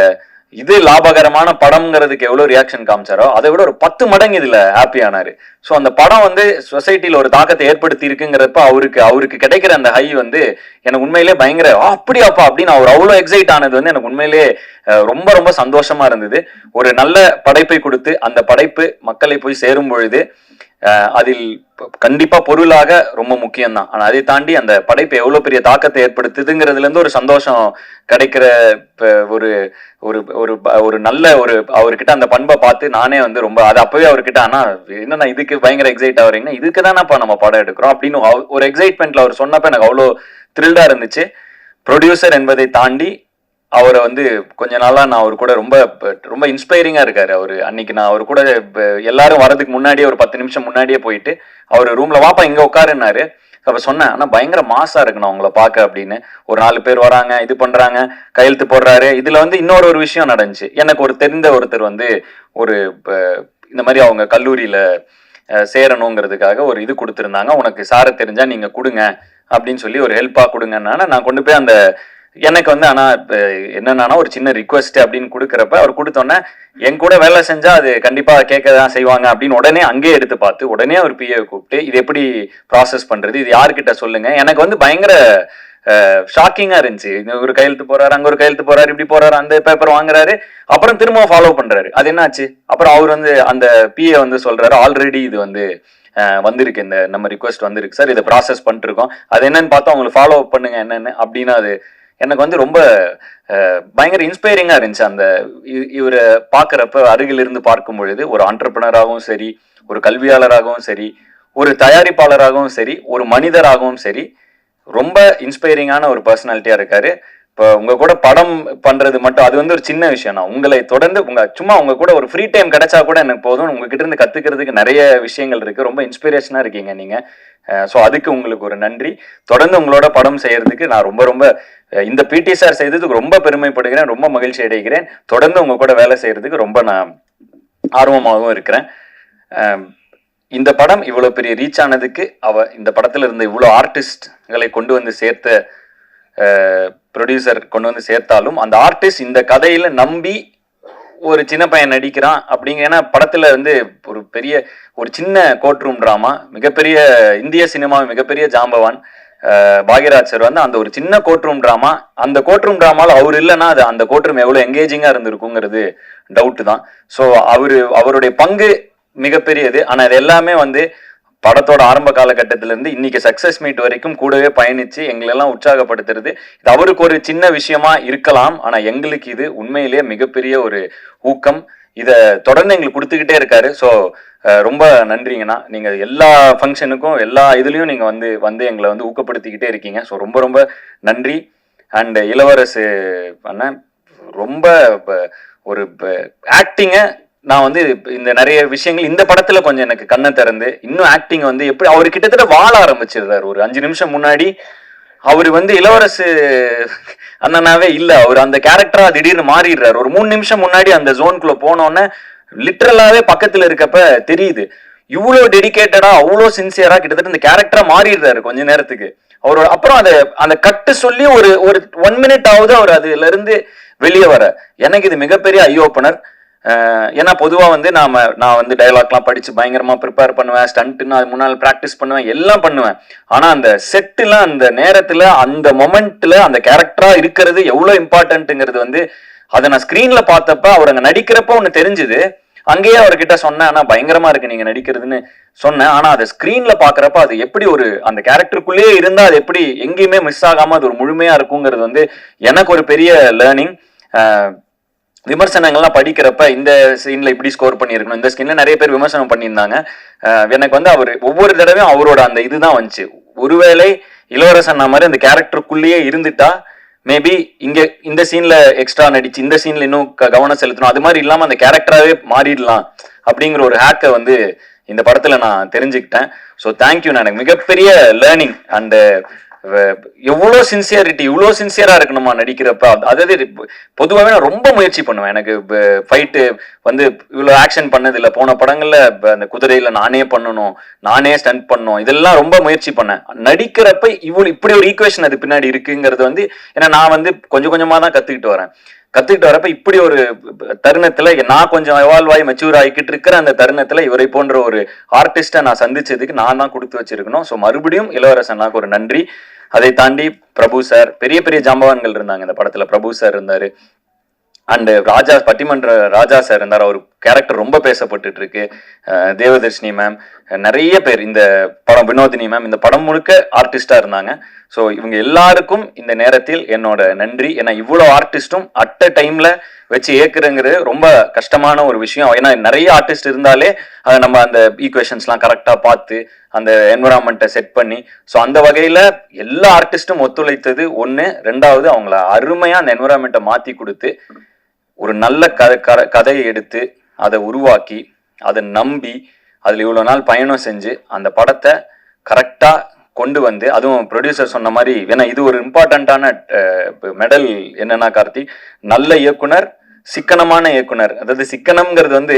[SPEAKER 9] இது லாபகரமான படம்ங்கிறதுக்கு எவ்வளோ ரியாக்ஷன் காமிச்சாரோ அதை விட ஒரு 10 மடங்கு இதில் ஹாப்பி ஆனாரு. ஸோ அந்த படம் வந்து சொசைட்டியில் ஒரு தாக்கத்தை ஏற்படுத்தி இருக்குங்கிறப்ப அவருக்கு கிடைக்கிற அந்த ஹை வந்து எனக்கு உண்மையிலே பயங்கர அப்படியாப்பா அப்படின்னு அவர் அவ்வளோ எக்ஸைட் ஆனது வந்து எனக்கு உண்மையிலே ரொம்ப ரொம்ப சந்தோஷமா இருந்தது. ஒரு நல்ல படைப்பை கொடுத்து அந்த படைப்பு மக்களை போய் சேரும் பொழுது அதில் கண்டிப்பா பொருளாக ரொம்ப முக்கியம்தான். ஆனா அதை தாண்டி அந்த படைப்பு எவ்வளவு பெரிய தாக்கத்தை ஏற்படுத்துதுங்கிறதுல இருந்து ஒரு சந்தோஷம் கிடைக்கிற ஒரு ஒரு ஒரு ஒரு நல்ல ஒரு அவர்கிட்ட அந்த பண்பை பார்த்து நானே வந்து ரொம்ப அது அப்பவே அவர்கிட்ட ஆனா என்னன்னா இதுக்கு பயங்கர எக்ஸைட் ஆகுறீங்கன்னா இதுக்கு தானேப்பா நம்ம படம் எடுக்கிறோம் அப்படின்னு ஒரு எக்ஸைட்மெண்ட்ல அவர் சொன்னப்ப எனக்கு அவ்வளோ த்ரில்டா இருந்துச்சு. ப்ரொடியூசர் என்பதை தாண்டி அவரை வந்து கொஞ்ச நாளா நான் அவர் கூட ரொம்ப ரொம்ப இன்ஸ்பைரிங்கா இருக்காரு. அவரு அன்னைக்கு நான் அவர் கூட எல்லாரும் வரதுக்கு முன்னாடியே ஒரு 10 நிமிஷம் முன்னாடியே போயிட்டு அவர் ரூம்ல வாப்பா இங்க உட்காருன்னாரு. அப்ப சொன்னேன், ஆனா பயங்கர மாசா இருக்கணும் அவங்கள பார்க்க அப்படின்னு. ஒரு 4 பேர் வராங்க, இது பண்றாங்க, கையெழுத்து போடுறாரு. இதுல வந்து இன்னொரு விஷயம் நடந்துச்சு. எனக்கு ஒரு தெரிந்த ஒருத்தர் வந்து ஒரு இந்த மாதிரி அவங்க கல்லூரியில சேரணுங்கிறதுக்காக ஒரு இது கொடுத்துருந்தாங்க, உனக்கு சாரை தெரிஞ்சா நீங்க கொடுங்க அப்படின்னு சொல்லி ஒரு ஹெல்ப்பா கொடுங்கன்னா நான் கொண்டு போய் அந்த எனக்கு வந்து ஆனா என்னன்னா ஒரு சின்ன ரிக்வெஸ்ட் அப்படின்னு கொடுக்குறப்ப அவர் கொடுத்தோன்னே என் கூட வேலை செஞ்சா அது கண்டிப்பா கேட்கதான் செய்வாங்க அப்படின்னு உடனே அங்கேயே எடுத்து பார்த்து உடனே ஒரு பிஏ கூப்பிட்டு இது எப்படி ப்ராசஸ் பண்றது, இது யாருக்கிட்ட சொல்லுங்க. எனக்கு வந்து பயங்கர ஷாக்கிங்கா இருந்துச்சு. ஒரு கையெழுத்து போறாரு, அங்க ஒரு கையெழுத்து போறாரு, இப்படி போறாரு, அந்த பேப்பர் வாங்குறாரு, அப்புறம் திரும்ப ஃபாலோ பண்றாரு. அது என்னாச்சு? அப்புறம் அவர் வந்து அந்த பிஏ வந்து சொல்றாரு, ஆல்ரெடி இது வந்து வந்திருக்கு, இந்த நம்ம ரிக்வெஸ்ட் வந்திருக்கு சார், இதை ப்ராசஸ் பண்ணிட்டு இருக்கோம், அது என்னன்னு பார்த்தா உங்களுக்கு ஃபாலோ அப் பண்ணுங்க என்னன்னு அப்படின்னு. அது எனக்கு வந்து ரொம்ப பயங்கர இன்ஸ்பைரிங்கா இருந்துச்சு. அந்த இவரை பார்க்குறப்ப அருகில் இருந்து பார்க்கும் பொழுது ஒரு ஆண்டர்பிரினராகவும் சரி, ஒரு கல்வியாளராகவும் சரி, ஒரு தயாரிப்பாளராகவும் சரி, ஒரு மனிதராகவும் சரி, ரொம்ப இன்ஸ்பைரிங்கான ஒரு பர்சனாலிட்டியா இருக்காரு. இப்போ உங்க கூட படம் பண்றது மட்டும் அது வந்து ஒரு சின்ன விஷயம் தான். உங்களை தொடர்ந்து சும்மா உங்க கூட ஒரு ஃப்ரீ டைம் கிடைச்சா கூட எனக்கு போதும். உங்ககிட்ட இருந்து கத்துக்கிறதுக்கு நிறைய விஷயங்கள் இருக்கு. ரொம்ப இன்ஸ்பிரேஷனா இருக்கீங்க நீங்க. ஸோ அதுக்கு உங்களுக்கு ஒரு நன்றி. தொடர்ந்து உங்களோட படம் செய்யறதுக்கு நான் ரொம்ப ரொம்ப இந்த பிடி சார் செய்ததுக்கு ரொம்ப பெருமைப்படுகிறேன், ரொம்ப மகிழ்ச்சி அடைகிறேன். தொடர்ந்து உங்க கூட வேலை செய்யறதுக்கு ரொம்ப நான் ஆர்வமாகவும் இருக்கிறேன். இந்த படம் இவ்வளவு பெரிய ரீச் ஆனதுக்கு இந்த படத்துல இருந்த இவ்வளவு ஆர்டிஸ்ட்களை கொண்டு வந்து சேர்த்த ப்ரொடியூசர் கொண்டு வந்து சேர்த்தாலும் அந்த ஆர்டிஸ்ட் இந்த கதையில நம்பி ஒரு சின்ன பையன் நடிக்கிறான் அப்படிங்க. ஏன்னா படத்துல வந்து ஒரு சின்ன கோர்ட் ரூம் டிராமா, மிகப்பெரிய இந்திய சினிமா மிகப்பெரிய ஜாம்பவான் பாக்யராஜ் சார் வந்து அந்த ஒரு சின்ன கோர்ட் ரூம் டிராமா, அந்த கோர்ட் ரூம் டிராமால அவர் இல்லைன்னா அது அந்த கோர்ட் ரூம் எவ்வளவு எங்கேஜிங்கா இருந்திருக்குங்கிறது டவுட் தான். ஸோ அவருடைய பங்கு மிகப்பெரியது. ஆனா இது எல்லாமே வந்து படத்தோட ஆரம்ப காலகட்டத்தில இருந்து இன்னைக்கு சக்சஸ் மீட் வரைக்கும் கூடவே பயணிச்சு எங்களெல்லாம் உற்சாகப்படுத்துறது. இது அவருக்கு ஒரு சின்ன விஷயமா இருக்கலாம், ஆனா எங்களுக்கு இது உண்மையிலேயே மிகப்பெரிய ஒரு ஊக்கம். இதை தொடர்ந்து எங்களுக்கு கொடுத்துக்கிட்டே இருக்காரு. ஸோ ரொம்ப நன்றிங்கண்ணா. நீங்க எல்லா ஃபங்க்ஷனுக்கும் எல்லா இதுலயும் நீங்க வந்து எங்களை வந்து ஊக்கப்படுத்திக்கிட்டே இருக்கீங்க. ஸோ ரொம்ப ரொம்ப நன்றி. அண்ட் இளவரசு அண்ணன் ரொம்ப ஒரு ஆக்டிங்க நான் வந்து இந்த நிறைய விஷயங்கள் இந்த படத்துல கொஞ்சம் எனக்கு கண்ணை திறந்து இன்னும் ஆக்டிங் வந்து எப்படி அவர் கிட்டத்தட்ட வாழ ஆரம்பிச்சிடுறாரு. ஒரு 5 நிமிஷம் முன்னாடி அவர் வந்து இளவரசு அண்ணனாவே இல்ல, அவர் அந்த கேரக்டரா திடீர்னு மாறிடுறாரு. ஒரு 3 நிமிஷம் முன்னாடி அந்த ஜோனுக்குள்ள போனோன்னே லிட்டரலாவே பக்கத்துல இருக்கப்ப தெரியுது இவ்வளோ டெடிகேட்டடா அவ்வளோ சின்சியரா கிட்டத்தட்ட இந்த கேரக்டரா மாறிடுறாரு கொஞ்ச நேரத்துக்கு. அவரோட அப்புறம் அந்த கட்டு சொல்லி ஒரு 1 மினிட் ஆகுது அவர் அதுல இருந்து வெளியே வர. எனக்கு இது மிகப்பெரிய ஐ ஓப்பனர். ஏன்னா பொதுவா வந்து நான் வந்து டயலாக்லாம் படிச்சு பயங்கரமா ப்ரிப்பேர் பண்ணுவேன், ஸ்டண்ட்னு அது முன்னால் ப்ராக்டிஸ் பண்ணுவேன், எல்லாம் பண்ணுவேன். ஆனா அந்த செட்டுல அந்த நேரத்துல அந்த மொமெண்ட்ல அந்த கேரக்டரா இருக்கிறது எவ்வளவு இம்பார்ட்டன்ட்ங்கிறது வந்து அதை நான் ஸ்கிரீன்ல பார்த்தப்ப அவர் அங்க நடிக்கிறப்ப ஒண்ணு தெரிஞ்சுது. அங்கேயே அவர்கிட்ட சொன்னேன், ஆனா பயங்கரமா இருக்கு நீங்க நடிக்கிறதுன்னு சொன்னேன். ஆனா அதை ஸ்கிரீன்ல பாக்குறப்ப அது எப்படி அந்த கேரக்டருக்குள்ளேயே இருந்தா அது எப்படி எங்கேயுமே மிஸ் ஆகாம அது ஒரு முழுமையா இருக்குங்கிறது வந்து எனக்கு ஒரு பெரிய லேர்னிங். விமர்சனங்கள்லாம் படிக்கிறப்ப இந்த சீன்ல இப்படி ஸ்கோர் பண்ணியிருக்கணும், இந்த சீன்ல நிறைய பேர் விமர்சனம் பண்ணியிருந்தாங்க. எனக்கு வந்து அவர் ஒவ்வொரு தடவையும் அவரோட அந்த இதுதான் வந்துச்சு. ஒருவேளை இளவரசன் மாதிரி அந்த கேரக்டருக்குள்ளேயே இருந்துட்டா மேபி இங்க இந்த சீன்ல எக்ஸ்ட்ரா நடிச்சு இந்த சீன்ல இன்னும் கவனம் செலுத்தணும், அது மாதிரி இல்லாம அந்த கேரக்டராகவே மாறிடலாம் அப்படிங்கிற ஒரு ஹேக்கை வந்து இந்த படத்துல நான் தெரிஞ்சுக்கிட்டேன். So thank you. எனக்கு மிகப்பெரிய லேர்னிங். அண்ட் எவ்வளோ சின்சியரிட்டி, இவ்வளோ சின்சியரா இருக்கணுமா நடிக்கிறப்ப. அதாவது பொதுவாகவே நான் ரொம்ப முயற்சி பண்ணுவேன். எனக்கு ஃபைட்டு வந்து இவ்வளோ ஆக்ஷன் பண்ணது இல்லை. போன படங்கள்ல அந்த குதிரையில நானே பண்ணணும், நானே ஸ்டண்ட் பண்ணணும், இதெல்லாம் ரொம்ப முயற்சி பண்ணேன். நடிக்கிறப்ப இப்படி ஒரு ஈக்குவேஷன் அது பின்னாடி இருக்குங்கிறது வந்து, ஏன்னா நான் வந்து கொஞ்சம் கொஞ்சமா தான் கத்துக்கிட்டு வரப்ப இப்படி ஒரு தருணத்துல நான் கொஞ்சம் எவால்வ் ஆகி மெச்சூர் ஆகிக்கிட்டு இருக்கிற அந்த தருணத்துல இவரை போன்ற ஒரு ஆர்டிஸ்டை நான் சந்திச்சதுக்கு நான் தான் கொடுத்து வச்சிருக்கணும். ஸோ மறுபடியும் இளவரசனாக்கு ஒரு நன்றி. அதை தாண்டி பிரபு சார், பெரிய பெரிய ஜாம்பவான்கள் இருந்தாங்க இந்த படத்துல. பிரபு சார் இருந்தாரு, அண்ட் ராஜா, பட்டிமன்ற ராஜா சார் இருந்தார். அவர் கேரக்டர் ரொம்ப பேசப்பட்டு இருக்கு. தேவதர்ஷினி மேம், நிறைய பேர் இந்த படம், வினோதினி மேம், இந்த படம் முழுக்க ஆர்டிஸ்டா இருந்தாங்க. ஸோ இவங்க எல்லாருக்கும் இந்த நேரத்தில் என்னோட நன்றி. ஏன்னா இவ்வளோ ஆர்டிஸ்டும் அட் அ டைம்ல வச்சு ஏற்குறங்கிறது ரொம்ப கஷ்டமான ஒரு விஷயம். ஏன்னா நிறைய ஆர்டிஸ்ட் இருந்தாலே அதை நம்ம அந்த ஈக்குவேஷன்ஸ்லாம் கரெக்டாக பார்த்து அந்த என்விரான்மெண்ட்டை செட் பண்ணி, ஸோ அந்த வகையில் எல்லா ஆர்டிஸ்டும் ஒத்துழைத்தது ஒன்று. ரெண்டாவது, அவங்கள அருமையாக அந்த என்விரான்மெண்ட்டை மாற்றி கொடுத்து ஒரு நல்ல கதையை எடுத்து அதை உருவாக்கி அதை நம்பி அதில் இவ்வளோ நாள் பயணம் செஞ்சு அந்த படத்தை கரெக்டாக கொண்டு வந்து, அதுவும் ப்ரொடியூசர் சொன்ன மாதிரி, ஏன்னா இது ஒரு இம்பார்ட்டண்ட்டான மெடல் என்னன்னா கார்த்திக், நல்ல இயக்குனர், சிக்கனமான இயக்குனர். அதாவது சிக்கனம்ங்கிறது வந்து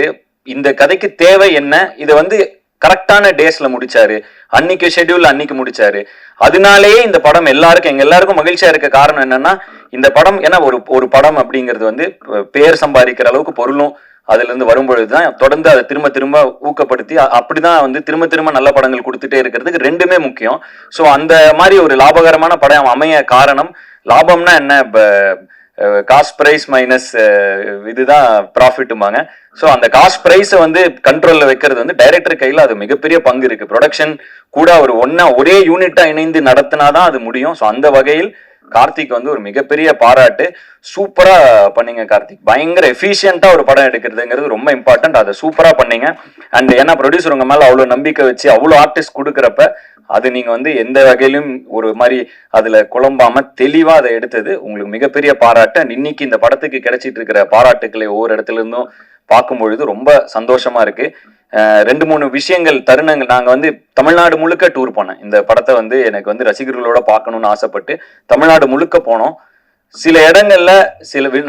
[SPEAKER 9] இந்த கதைக்கு தேவை என்ன, இதை வந்து கரெக்டான டேஸ்ல முடிச்சாரு, அன்னைக்கு ஷெட்யூல் அன்னைக்கு முடிச்சாரு. அதனாலேயே இந்த படம் எங்க எல்லாருக்கும் மகிழ்ச்சியா இருக்க காரணம் என்னன்னா, இந்த படம் ஏன்னா ஒரு படம் அப்படிங்கிறது வந்து பேர் சம்பாதிக்கிற அளவுக்கு பொருளும் அதுல இருந்து வரும்பொழுதுதான் தொடர்ந்து அதை திரும்ப திரும்ப ஊக்கப்படுத்தி அப்படிதான் வந்து திரும்ப திரும்ப நல்ல படங்கள் கொடுத்துட்டே இருக்கிறதுக்கு ரெண்டுமே முக்கியம். ஸோ அந்த மாதிரி ஒரு லாபகரமான படம் அமைய காரணம், லாபம்னா என்ன, காஸ்ட் பிரைஸ் மைனஸ் இதுதான் ப்ராஃபிட்டுமாங்க. ஸோ அந்த காஸ்ட் பிரைஸை வந்து கண்ட்ரோல்ல வைக்கிறது வந்து டைரக்டர் கையில் அது மிகப்பெரிய பங்கு இருக்கு. ப்ரொடக்ஷன் கூட ஒரு ஒரே யூனிட்டா இணைந்து நடத்தினாதான் அது முடியும். ஸோ அந்த வகையில் கார்த்திக் வந்து ஒரு மிகப்பெரிய பாராட்டு. சூப்பரா பண்ணீங்க கார்த்திக், பயங்கர எஃபிஷியன்டா ஒரு படம் எடுக்கிறதுங்கிறது ரொம்ப இம்பார்ட்டன்ட். அதை சூப்பரா பண்ணீங்க. அண்ட் ஏன்னா ப்ரொடியூசர் உங்க மேல அவ்வளவு நம்பிக்கை வச்சு அவ்வளோ ஆர்டிஸ்ட் கொடுக்குறப்ப அது நீங்க வந்து எந்த வகையிலும் ஒரு மாதிரி அதுல குழம்பாம தெளிவா அதை எடுத்தது உங்களுக்கு மிகப்பெரிய பாராட்டு. அண்ட் இன்னைக்கு இந்த படத்துக்கு கிடைச்சிட்டு இருக்கிற பாராட்டுக்களை ஒவ்வொரு இடத்துல இருந்தும் பார்க்கும் பொழுது ரொம்ப சந்தோஷமா இருக்கு. 2-3 விஷயங்கள், தருணங்கள். நாங்க வந்து தமிழ்நாடு முழுக்க டூர் போனேன். இந்த படத்தை வந்து எனக்கு வந்து ரசிகர்களோட பார்க்கணும்னு ஆசைப்பட்டு தமிழ்நாடு முழுக்க போனோம். சில இடங்கள்ல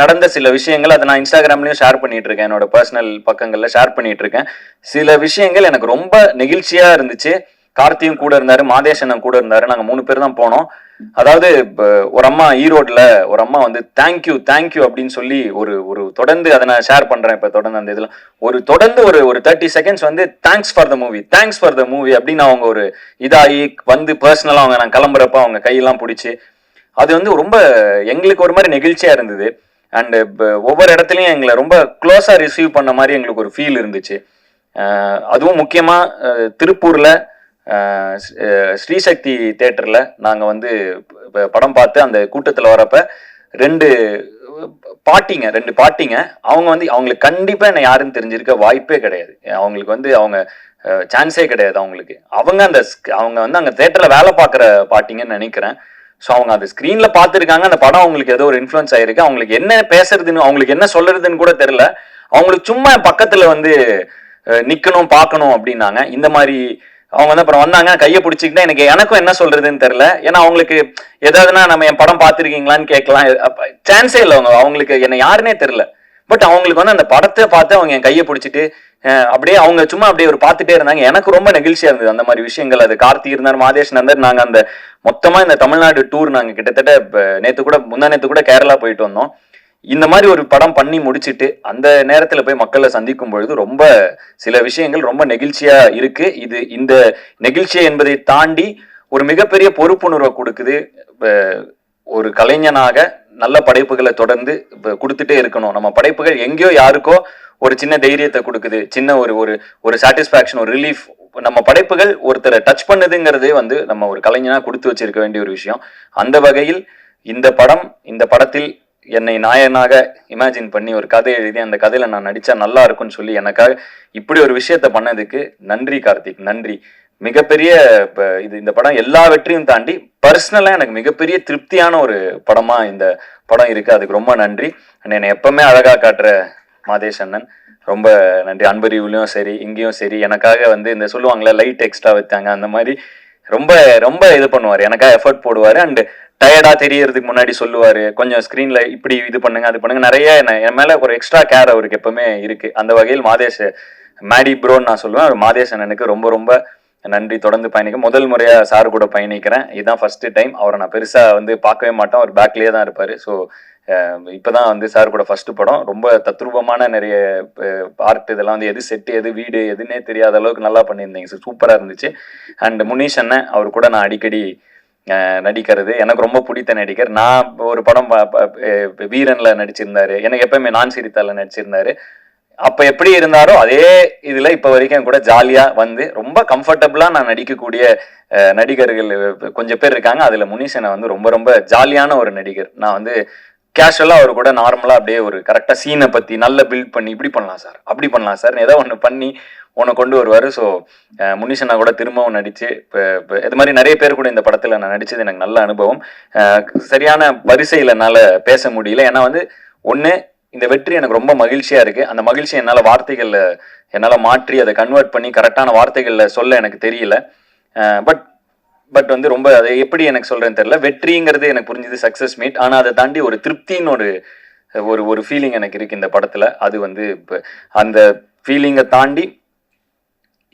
[SPEAKER 9] நடந்த சில விஷயங்கள் அதை நான் இன்ஸ்டாகிராம்லயும் ஷேர் பண்ணிட்டு இருக்கேன், என்னோட பர்சனல் பக்கங்கள்ல ஷேர் பண்ணிட்டு இருக்கேன். சில விஷயங்கள் எனக்கு ரொம்ப நெகிழ்ச்சியா இருந்துச்சு. கார்த்தியும் கூட இருந்தாரு, மாதேஷனும் கூட இருந்தாரு. நாங்க 3 பேர் தான் போனோம். அதாவது ஒரு அம்மா ஈரோட்ல ஒரு அம்மா வந்து தேங்க்யூ அப்படின்னு சொல்லி ஒரு தொடர்ந்து அதை நான் ஷேர் பண்றேன். இப்ப தொடர்ந்து அந்த இதுல தொடர்ந்து ஒரு 30 செகண்ட்ஸ் வந்து தேங்க்ஸ் ஃபார் த மூவி அப்படின்னு அவங்க ஒரு இதாகி வந்து பர்சனலா அவங்க நான் கிளம்புறப்ப அவங்க கையெல்லாம் பிடிச்சி அது வந்து ரொம்ப எங்களுக்கு ஒரு மாதிரி நெகிழ்ச்சியா இருந்தது. அண்ட் ஒவ்வொரு இடத்துலையும் எங்களை ரொம்ப க்ளோஸா ரிசீவ் பண்ண மாதிரி எங்களுக்கு ஒரு ஃபீல் இருந்துச்சு. அதுவும் முக்கியமா திருப்பூர்ல ஸ்ரீசக்தி தியேட்டர்ல நாங்க வந்து படம் பார்த்து அந்த கூட்டத்துல வரப்ப ரெண்டு பாட்டிங்க அவங்க வந்து அவங்களுக்கு கண்டிப்பா என்ன யாருன்னு தெரிஞ்சிருக்க வாய்ப்பே கிடையாது. அவங்களுக்கு வந்து அவங்க சான்ஸே கிடையாது. அவங்க வந்து அங்க தியேட்டர்ல வேலை பார்க்குற பாட்டிங்கன்னு நினைக்கிறேன். ஸோ அவங்க அந்த ஸ்க்ரீன்ல பார்த்துருக்காங்க. அந்த படம் அவங்களுக்கு ஏதோ ஒரு இன்ஃப்ளூயன்ஸ் ஆயிருக்கு. அவங்களுக்கு என்ன பேசுறதுன்னு, அவங்களுக்கு என்ன சொல்றதுன்னு கூட தெரியல. அவங்களுக்கு சும்மா பக்கத்துல வந்து நிக்கணும் பார்க்கணும் அப்படின்னாங்க. இந்த மாதிரி அவங்க வந்து அப்புறம் வந்தாங்க, கையை பிடிச்சிக்கிட்டா எனக்கும் என்ன சொல்றதுன்னு தெரியல. ஏன்னா அவங்களுக்கு ஏதாவதுன்னா நம்ம என் படம் பார்த்துருக்கீங்களான்னு கேட்கலாம், சான்ஸே இல்லை. அவங்களுக்கு என்ன யாருன்னே தெரியல. பட் அவங்களுக்கு வந்து அந்த படத்தை பார்த்து அவங்க என் கையை பிடிச்சிட்டு அப்படியே அவங்க சும்மா அப்படியே ஒரு பார்த்துட்டே இருந்தாங்க. எனக்கு ரொம்ப நெகிழ்ச்சியா இருந்தது அந்த மாதிரி விஷயங்கள். அது கார்த்தி இருந்தார், மாதேஷ் இருந்தார். நாங்க அந்த மொத்தமா இந்த தமிழ்நாடு டூர் நாங்க கிட்டத்தட்ட முந்தா நேத்து கூட கேரளா போயிட்டு வந்தோம். இந்த மாதிரி ஒரு படம் பண்ணி முடிச்சுட்டு அந்த நேரத்துல போய் மக்களை சந்திக்கும் பொழுது ரொம்ப சில விஷயங்கள் ரொம்ப நெகிழ்ச்சியா இருக்கு. இந்த நெகிழ்ச்சி என்பதை தாண்டி ஒரு மிகப்பெரிய பொறுப்புணர்வை கொடுக்குது. ஒரு கலைஞனாக நல்ல படைப்புகளை தொடர்ந்து கொடுத்துட்டே இருக்கணும். நம்ம படைப்புகள் எங்கேயோ யாருக்கோ ஒரு சின்ன தைரியத்தை கொடுக்குது, சின்ன ஒரு சாட்டிஸ்பாக்சன், ஒரு ரிலீஃப். நம்ம படைப்புகள் ஒருத்தரை டச் பண்ணுதுங்கிறதே வந்து நம்ம ஒரு கலைஞனா கொடுத்து வச்சிருக்க வேண்டிய ஒரு விஷயம். அந்த வகையில் இந்த படத்தில் என்னை நாயனாக இமேஜின் பண்ணி ஒரு கதை எழுதி அந்த கதையில நான் நடிச்சா நல்லா இருக்கும்னு சொல்லி எனக்காக இப்படி ஒரு விஷயத்த பண்ணதுக்கு நன்றி கார்த்திக், நன்றி. மிகப்பெரிய இந்த படம் எல்லா வெற்றியும் தாண்டி பர்சனலா எனக்கு மிகப்பெரிய திருப்தியான ஒரு படமா இந்த படம் இருக்கு. அதுக்கு ரொம்ப நன்றி. என்னை எப்பவுமே அழகா காட்டுற மாதேஷ் அண்ணன் ரொம்ப நன்றி. அன்பரிவுலையும் சரி இங்கேயும் சரி எனக்காக வந்து இந்த சொல்லுவாங்களே லைட் எக்ஸ்ட்ரா வச்சாங்க, அந்த மாதிரி ரொம்ப ரொம்ப இது பண்ணுவார், எனக்காக எஃபர்ட் போடுவார். அண்ட் டயர்டாக தெரியறதுக்கு முன்னாடி சொல்லுவார், கொஞ்சம் ஸ்க்ரீனில் இப்படி இது பண்ணுங்க அது பண்ணுங்க, நிறைய என் மேலே ஒரு எக்ஸ்ட்ரா கேர் அவருக்கு எப்பவுமே இருக்குது. அந்த வகையில் மாதேஷ் மேடி ப்ரோன்னு நான் சொல்லுவேன். அவர் மாதேஷ் அண்ணனுக்கு ரொம்ப ரொம்ப நன்றி. தொடர்ந்து பயணிக்க முதல் முறையாக சார் கூட பயணிக்கிறேன். இதுதான் ஃபர்ஸ்ட் டைம். அவரை நான் பெருசாக வந்து பார்க்கவே மாட்டோம், அவர் பேக்லேயே தான் இருப்பார். ஸோ இப்போதான் வந்து சார் கூட ஃபர்ஸ்ட் படம். ரொம்ப தத்ரூபமான நிறைய ஆர்ட், இதெல்லாம் வந்து எது செட்டு எது வீடு எதுன்னே தெரியாத அளவுக்கு நல்லா பண்ணியிருந்தீங்க சார், சூப்பராக இருந்துச்சு. அண்ட் முனீஷ் அண்ணன், அவர் கூட நான் அடிக்கடி நடிக்கிறது, எனக்கு ரொம்ப பிடித்த நடிகர். நான் ஒரு படம் வீரன்ல நடிச்சிருந்தாரு, எனக்கு எப்பயுமே நான் சிரித்தால நடிச்சிருந்தாரு. அப்ப எப்படி இருந்தாரோ அதே இதுல இப்ப வரைக்கும் கூட ஜாலியா வந்து ரொம்ப கம்ஃபர்டபுளா நான் நடிக்கக்கூடிய நடிகர்கள் கொஞ்சம் பேர் இருக்காங்க. அதுல முனீஷனை வந்து ரொம்ப ரொம்ப ஜாலியான ஒரு நடிகர். நான் வந்து கேஷுவலா அவர் கூட நார்மலா அப்படியே ஒரு கரெக்டா சீனை பத்தி நல்லா பில்ட் பண்ணி இப்படி பண்ணலாம் சார் அப்படி பண்ணலாம் சார் ஏதோ ஒன்று பண்ணி உன்னை கொண்டு வருவார். ஸோ முனிஷனா கூட திரும்பவும் நடிச்சு இப்போ இது மாதிரி நிறைய பேர் கூட இந்த படத்தில் நான் நடிச்சது எனக்கு நல்ல அனுபவம். சரியான வரிசையில் என்னால் பேச முடியல. ஏன்னா வந்து ஒன்று, இந்த வெற்றி எனக்கு ரொம்ப மகிழ்ச்சியாக இருக்குது. அந்த மகிழ்ச்சி என்னால் வார்த்தைகளில் என்னால் மாற்றி அதை கன்வெர்ட் பண்ணி கரெக்டான வார்த்தைகளில் சொல்ல எனக்கு தெரியல. பட் வந்து ரொம்ப அதை எப்படி எனக்கு சொல்கிறேன்னு தெரியல. வெற்றிங்கிறது எனக்கு புரிஞ்சுது, சக்ஸஸ் மீட். ஆனால் அதை தாண்டி ஒரு திருப்தின்னு ஒரு ஃபீலிங் எனக்கு இருக்குது இந்த படத்தில். அது வந்து இப்போ அந்த ஃபீலிங்கை தாண்டி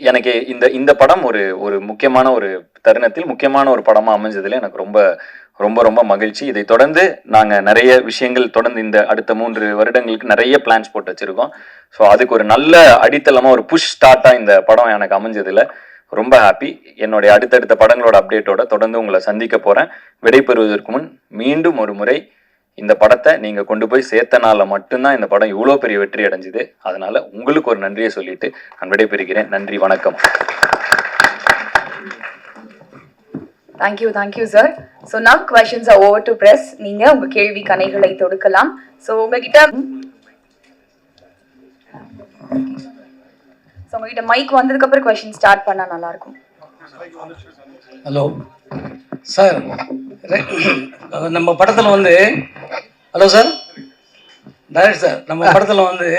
[SPEAKER 9] எனக்கு இந்த படம் ஒரு முக்கியமான ஒரு தருணத்தில் முக்கியமான ஒரு படமாக அமைஞ்சதுல எனக்கு ரொம்ப ரொம்ப ரொம்ப மகிழ்ச்சி. இதை தொடர்ந்து நாங்கள் நிறைய விஷயங்கள் தொடர்ந்து இந்த அடுத்த 3 வருடங்களுக்கு நிறைய பிளான்ஸ் போட்டு வச்சுருக்கோம். ஸோ அதுக்கு ஒரு நல்ல அடித்தளமாக ஒரு புஷ் ஸ்டார்ட்டாக இந்த படம் எனக்கு அமைஞ்சதில் ரொம்ப ஹாப்பி. என்னுடைய அடுத்தடுத்த படங்களோட அப்டேட்டோட தொடர்ந்து உங்களை சந்திக்க போகிறேன். விடைபெறுவதற்கு முன் மீண்டும் ஒரு முறை இந்த படத்தை நீங்கள் கொண்டு போய் சேர்த்தனால மட்டும்தான் இந்த படம் இவ்வளோ பெரிய வெற்றி அடைஞ்சுது. அதனால் உங்களுக்கு ஒரு நன்றியை சொல்லிட்டு நான் விடைபெறுகிறேன். நன்றி, வணக்கம்.
[SPEAKER 1] Thank you sir. So now questions are over to press. நீங்க உங்க கேள்வி கணைகளை தொடுக்கலாம். ஸோ உங்ககிட்ட மைக் வந்ததுக்கு அப்புறம் கொஸ்டின் ஸ்டார்ட் பண்ணா நல்லா இருக்கும்.
[SPEAKER 7] ஹலோ சார், நம்ம படத்தில் வந்து ஹலோ சார் டைரக்டர் சார், நம்ம படத்தில் வந்து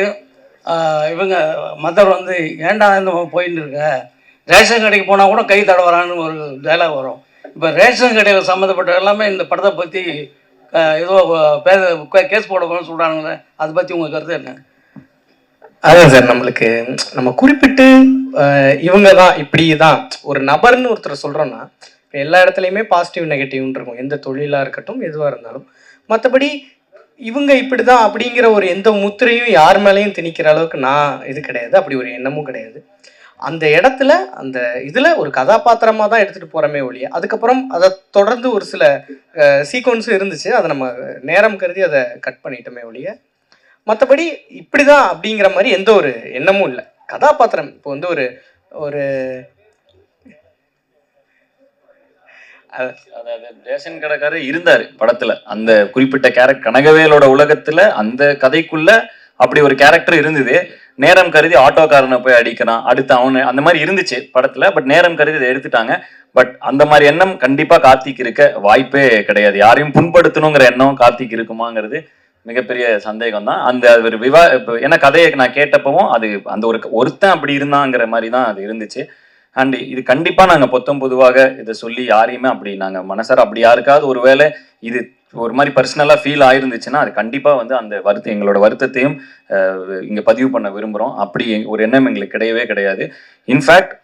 [SPEAKER 7] இவங்க மதர் வந்து ஏன்டா இந்த போயின்னு இருக்க, ரேஷன் கடைக்கு போனால் கூட கை தடவரான்னு ஒரு டைலாக் வரும். இப்போ ரேஷன் கடையில் சம்மந்தப்பட்ட எல்லாமே இந்த படத்தை பற்றி ஏதோ கேஸ் போட போகணும்னு சொல்கிறாங்களே, அதை பற்றி உங்கள் கருத்து என்ன?
[SPEAKER 4] அதான் சார், நம்ம குறிப்பிட்டு இவங்க தான் இப்படி தான் ஒரு நபர்னு ஒருத்தர் சொல்கிறோன்னா எல்லா இடத்துலையுமே பாசிட்டிவ் நெகட்டிவ்னு இருக்கும், எந்த தொழிலாக இருக்கட்டும் எதுவாக இருந்தாலும். மற்றபடி இவங்க இப்படி தான் அப்படிங்கிற ஒரு எந்த முத்திரையும் யார் மேலேயும் திணிக்கிற அளவுக்கு நான் இது கிடையாது, அப்படி ஒரு எண்ணமும் கிடையாது. அந்த இடத்துல அந்த இதில் ஒரு கதாபாத்திரமாக தான் எடுத்துகிட்டு போகிறோமே ஒழிய, அதுக்கப்புறம் அதை தொடர்ந்து ஒரு சில சீக்வன்ஸும் இருந்துச்சு, அதை நம்ம நேரம் கருதி அதை கட் பண்ணிட்டோமே ஒழிய, மற்றபடி இப்படி தான் அப்படிங்கிற மாதிரி எந்த ஒரு எண்ணமும் இல்லை. கதாபாத்திரம் இப்போ வந்து ஒரு
[SPEAKER 9] அதாவது ரேஷன் கடைக்காரர் இருந்தாரு படத்துல, அந்த குறிப்பிட்ட கேரக்டர் கனகவேலோட உலகத்துல அந்த கதைக்குள்ள அப்படி ஒரு கேரக்டர் இருந்தது. நேரம் கருதி ஆட்டோக்காரனை போய் அடிக்கிறான், அடுத்து அவனு, அந்த மாதிரி இருந்துச்சு படத்துல. பட் நேரம் கருதி இதை எடுத்துட்டாங்க. பட் அந்த மாதிரி எண்ணம் கண்டிப்பா கார்த்திக் இருக்க வாய்ப்பே கிடையாது. யாரையும் புண்படுத்தணுங்கிற எண்ணம் கார்த்திக் இருக்குமாங்கிறது மிகப்பெரிய சந்தேகம் தான். அந்த ஒரு ஏன்னா கதையை நான் கேட்டப்பவும் அது அந்த ஒருத்தன் அப்படி இருந்தாங்கிற மாதிரி தான் அது இருந்துச்சு. அண்ட் இது கண்டிப்பா நாங்க பொதுவாக இதை சொல்லி யாரையுமே அப்படி நாங்க மனசார அப்படி யாருக்காவது ஒருவேளை இது ஒரு மாதிரி பர்சனலா ஃபீல் ஆயிருந்துச்சுன்னா அது கண்டிப்பா வந்து அந்த எங்களோட வருத்தத்தையும் இங்க பதிவு பண்ண விரும்புறோம். அப்படி ஒரு எண்ணம் எங்களுக்கு கிடையவே கிடையாது. இன்ஃபேக்ட்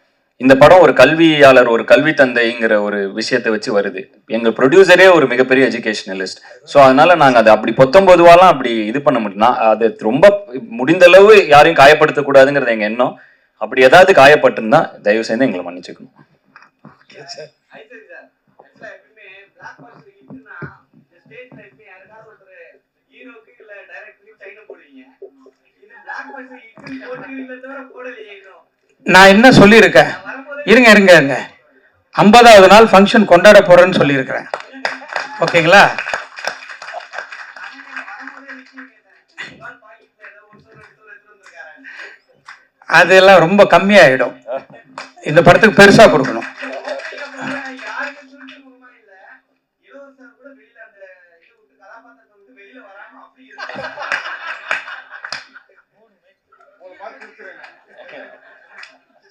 [SPEAKER 9] இந்த படம் ஒரு கல்வியாளர், ஒரு கல்வி தந்தைங்கிற ஒரு விஷயத்தை வச்சு வருது. எங்க ப்ரொடியூசரே ஒரு மிகப்பெரிய எஜுகேஷனலிஸ்ட். ஸோ அதனால நாங்கள் அதை அப்படி பொதுவாலாம் அப்படி இது பண்ண முடியும். அது ரொம்ப முடிந்த அளவு யாரையும் காயப்படுத்தக்கூடாதுங்கிறது எங்க எண்ணம். அப்படி ஏதாவது காயப்பட்டிருந்தா தயவு செய்து எங்களை மன்னிச்சுக்கணும்.
[SPEAKER 8] நான் என்ன சொல்லியிருக்கேன், இருங்க 50வது நாள் ஃபங்க்ஷன் கொண்டாட போறேன்னு சொல்லியிருக்கிறேன். ஓகேங்களா? அதெல்லாம் ரொம்ப கம்மியாயிடும். இந்த படத்துக்கு பெருசா கொடுக்கணும்.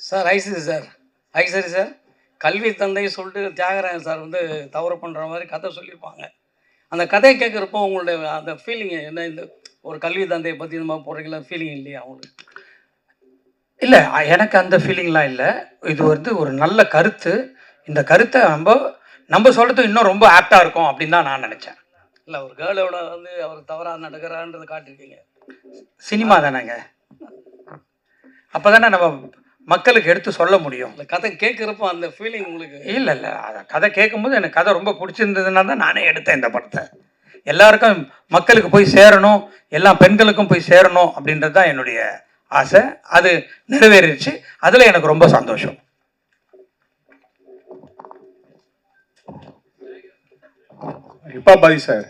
[SPEAKER 7] சார் ஐசரி சார்
[SPEAKER 10] கல்வி தந்தை சொல்லிட்டு தியாகராஜன் சார் வந்து தவறு பண்ணுற மாதிரி கதை சொல்லியிருப்பாங்க. அந்த கதையை கேட்குறப்போ உங்களுடைய அந்த ஃபீலிங் என்ன? இந்த ஒரு கல்வி தந்தையை பற்றி இந்த மாதிரி போடுறீங்களா, ஃபீலிங் இல்லையா அவங்களுக்கு?
[SPEAKER 8] இல்லை, எனக்கு அந்த ஃபீலிங்லாம் இல்லை. இது வந்து ஒரு நல்ல கருத்து. இந்த கருத்தை நம்ம சொல்கிறது இன்னும் ரொம்ப ஆப்டாக இருக்கும் அப்படின்னு தான் நான் நினச்சேன்.
[SPEAKER 10] இல்லை, ஒரு கேர்ளோட வந்து அவர் தவறாக நடக்கிறான்றதை காட்டியிருக்கீங்க.
[SPEAKER 8] சினிமா தானேங்க, அப்போ தானே நம்ம மக்களுக்கு எடுத்து சொல்ல முடியும்.
[SPEAKER 10] இந்த கதை கேட்குறப்போ அந்த ஃபீலிங் உங்களுக்கு?
[SPEAKER 8] இல்லை அதை கதை கேட்கும்போது எனக்கு கதை ரொம்ப பிடிச்சிருந்ததுனால தான் நானே எடுத்தேன் இந்த படத்தை. எல்லாருக்கும் மக்களுக்கு போய் சேரணும், எல்லா பெண்களுக்கும் போய் சேரணும் அப்படின்றது தான் என்னுடைய ஆசை. அது நிறைவேறிடுச்சு. அதில் எனக்கு ரொம்ப சந்தோஷம்.
[SPEAKER 11] பாதி சார்,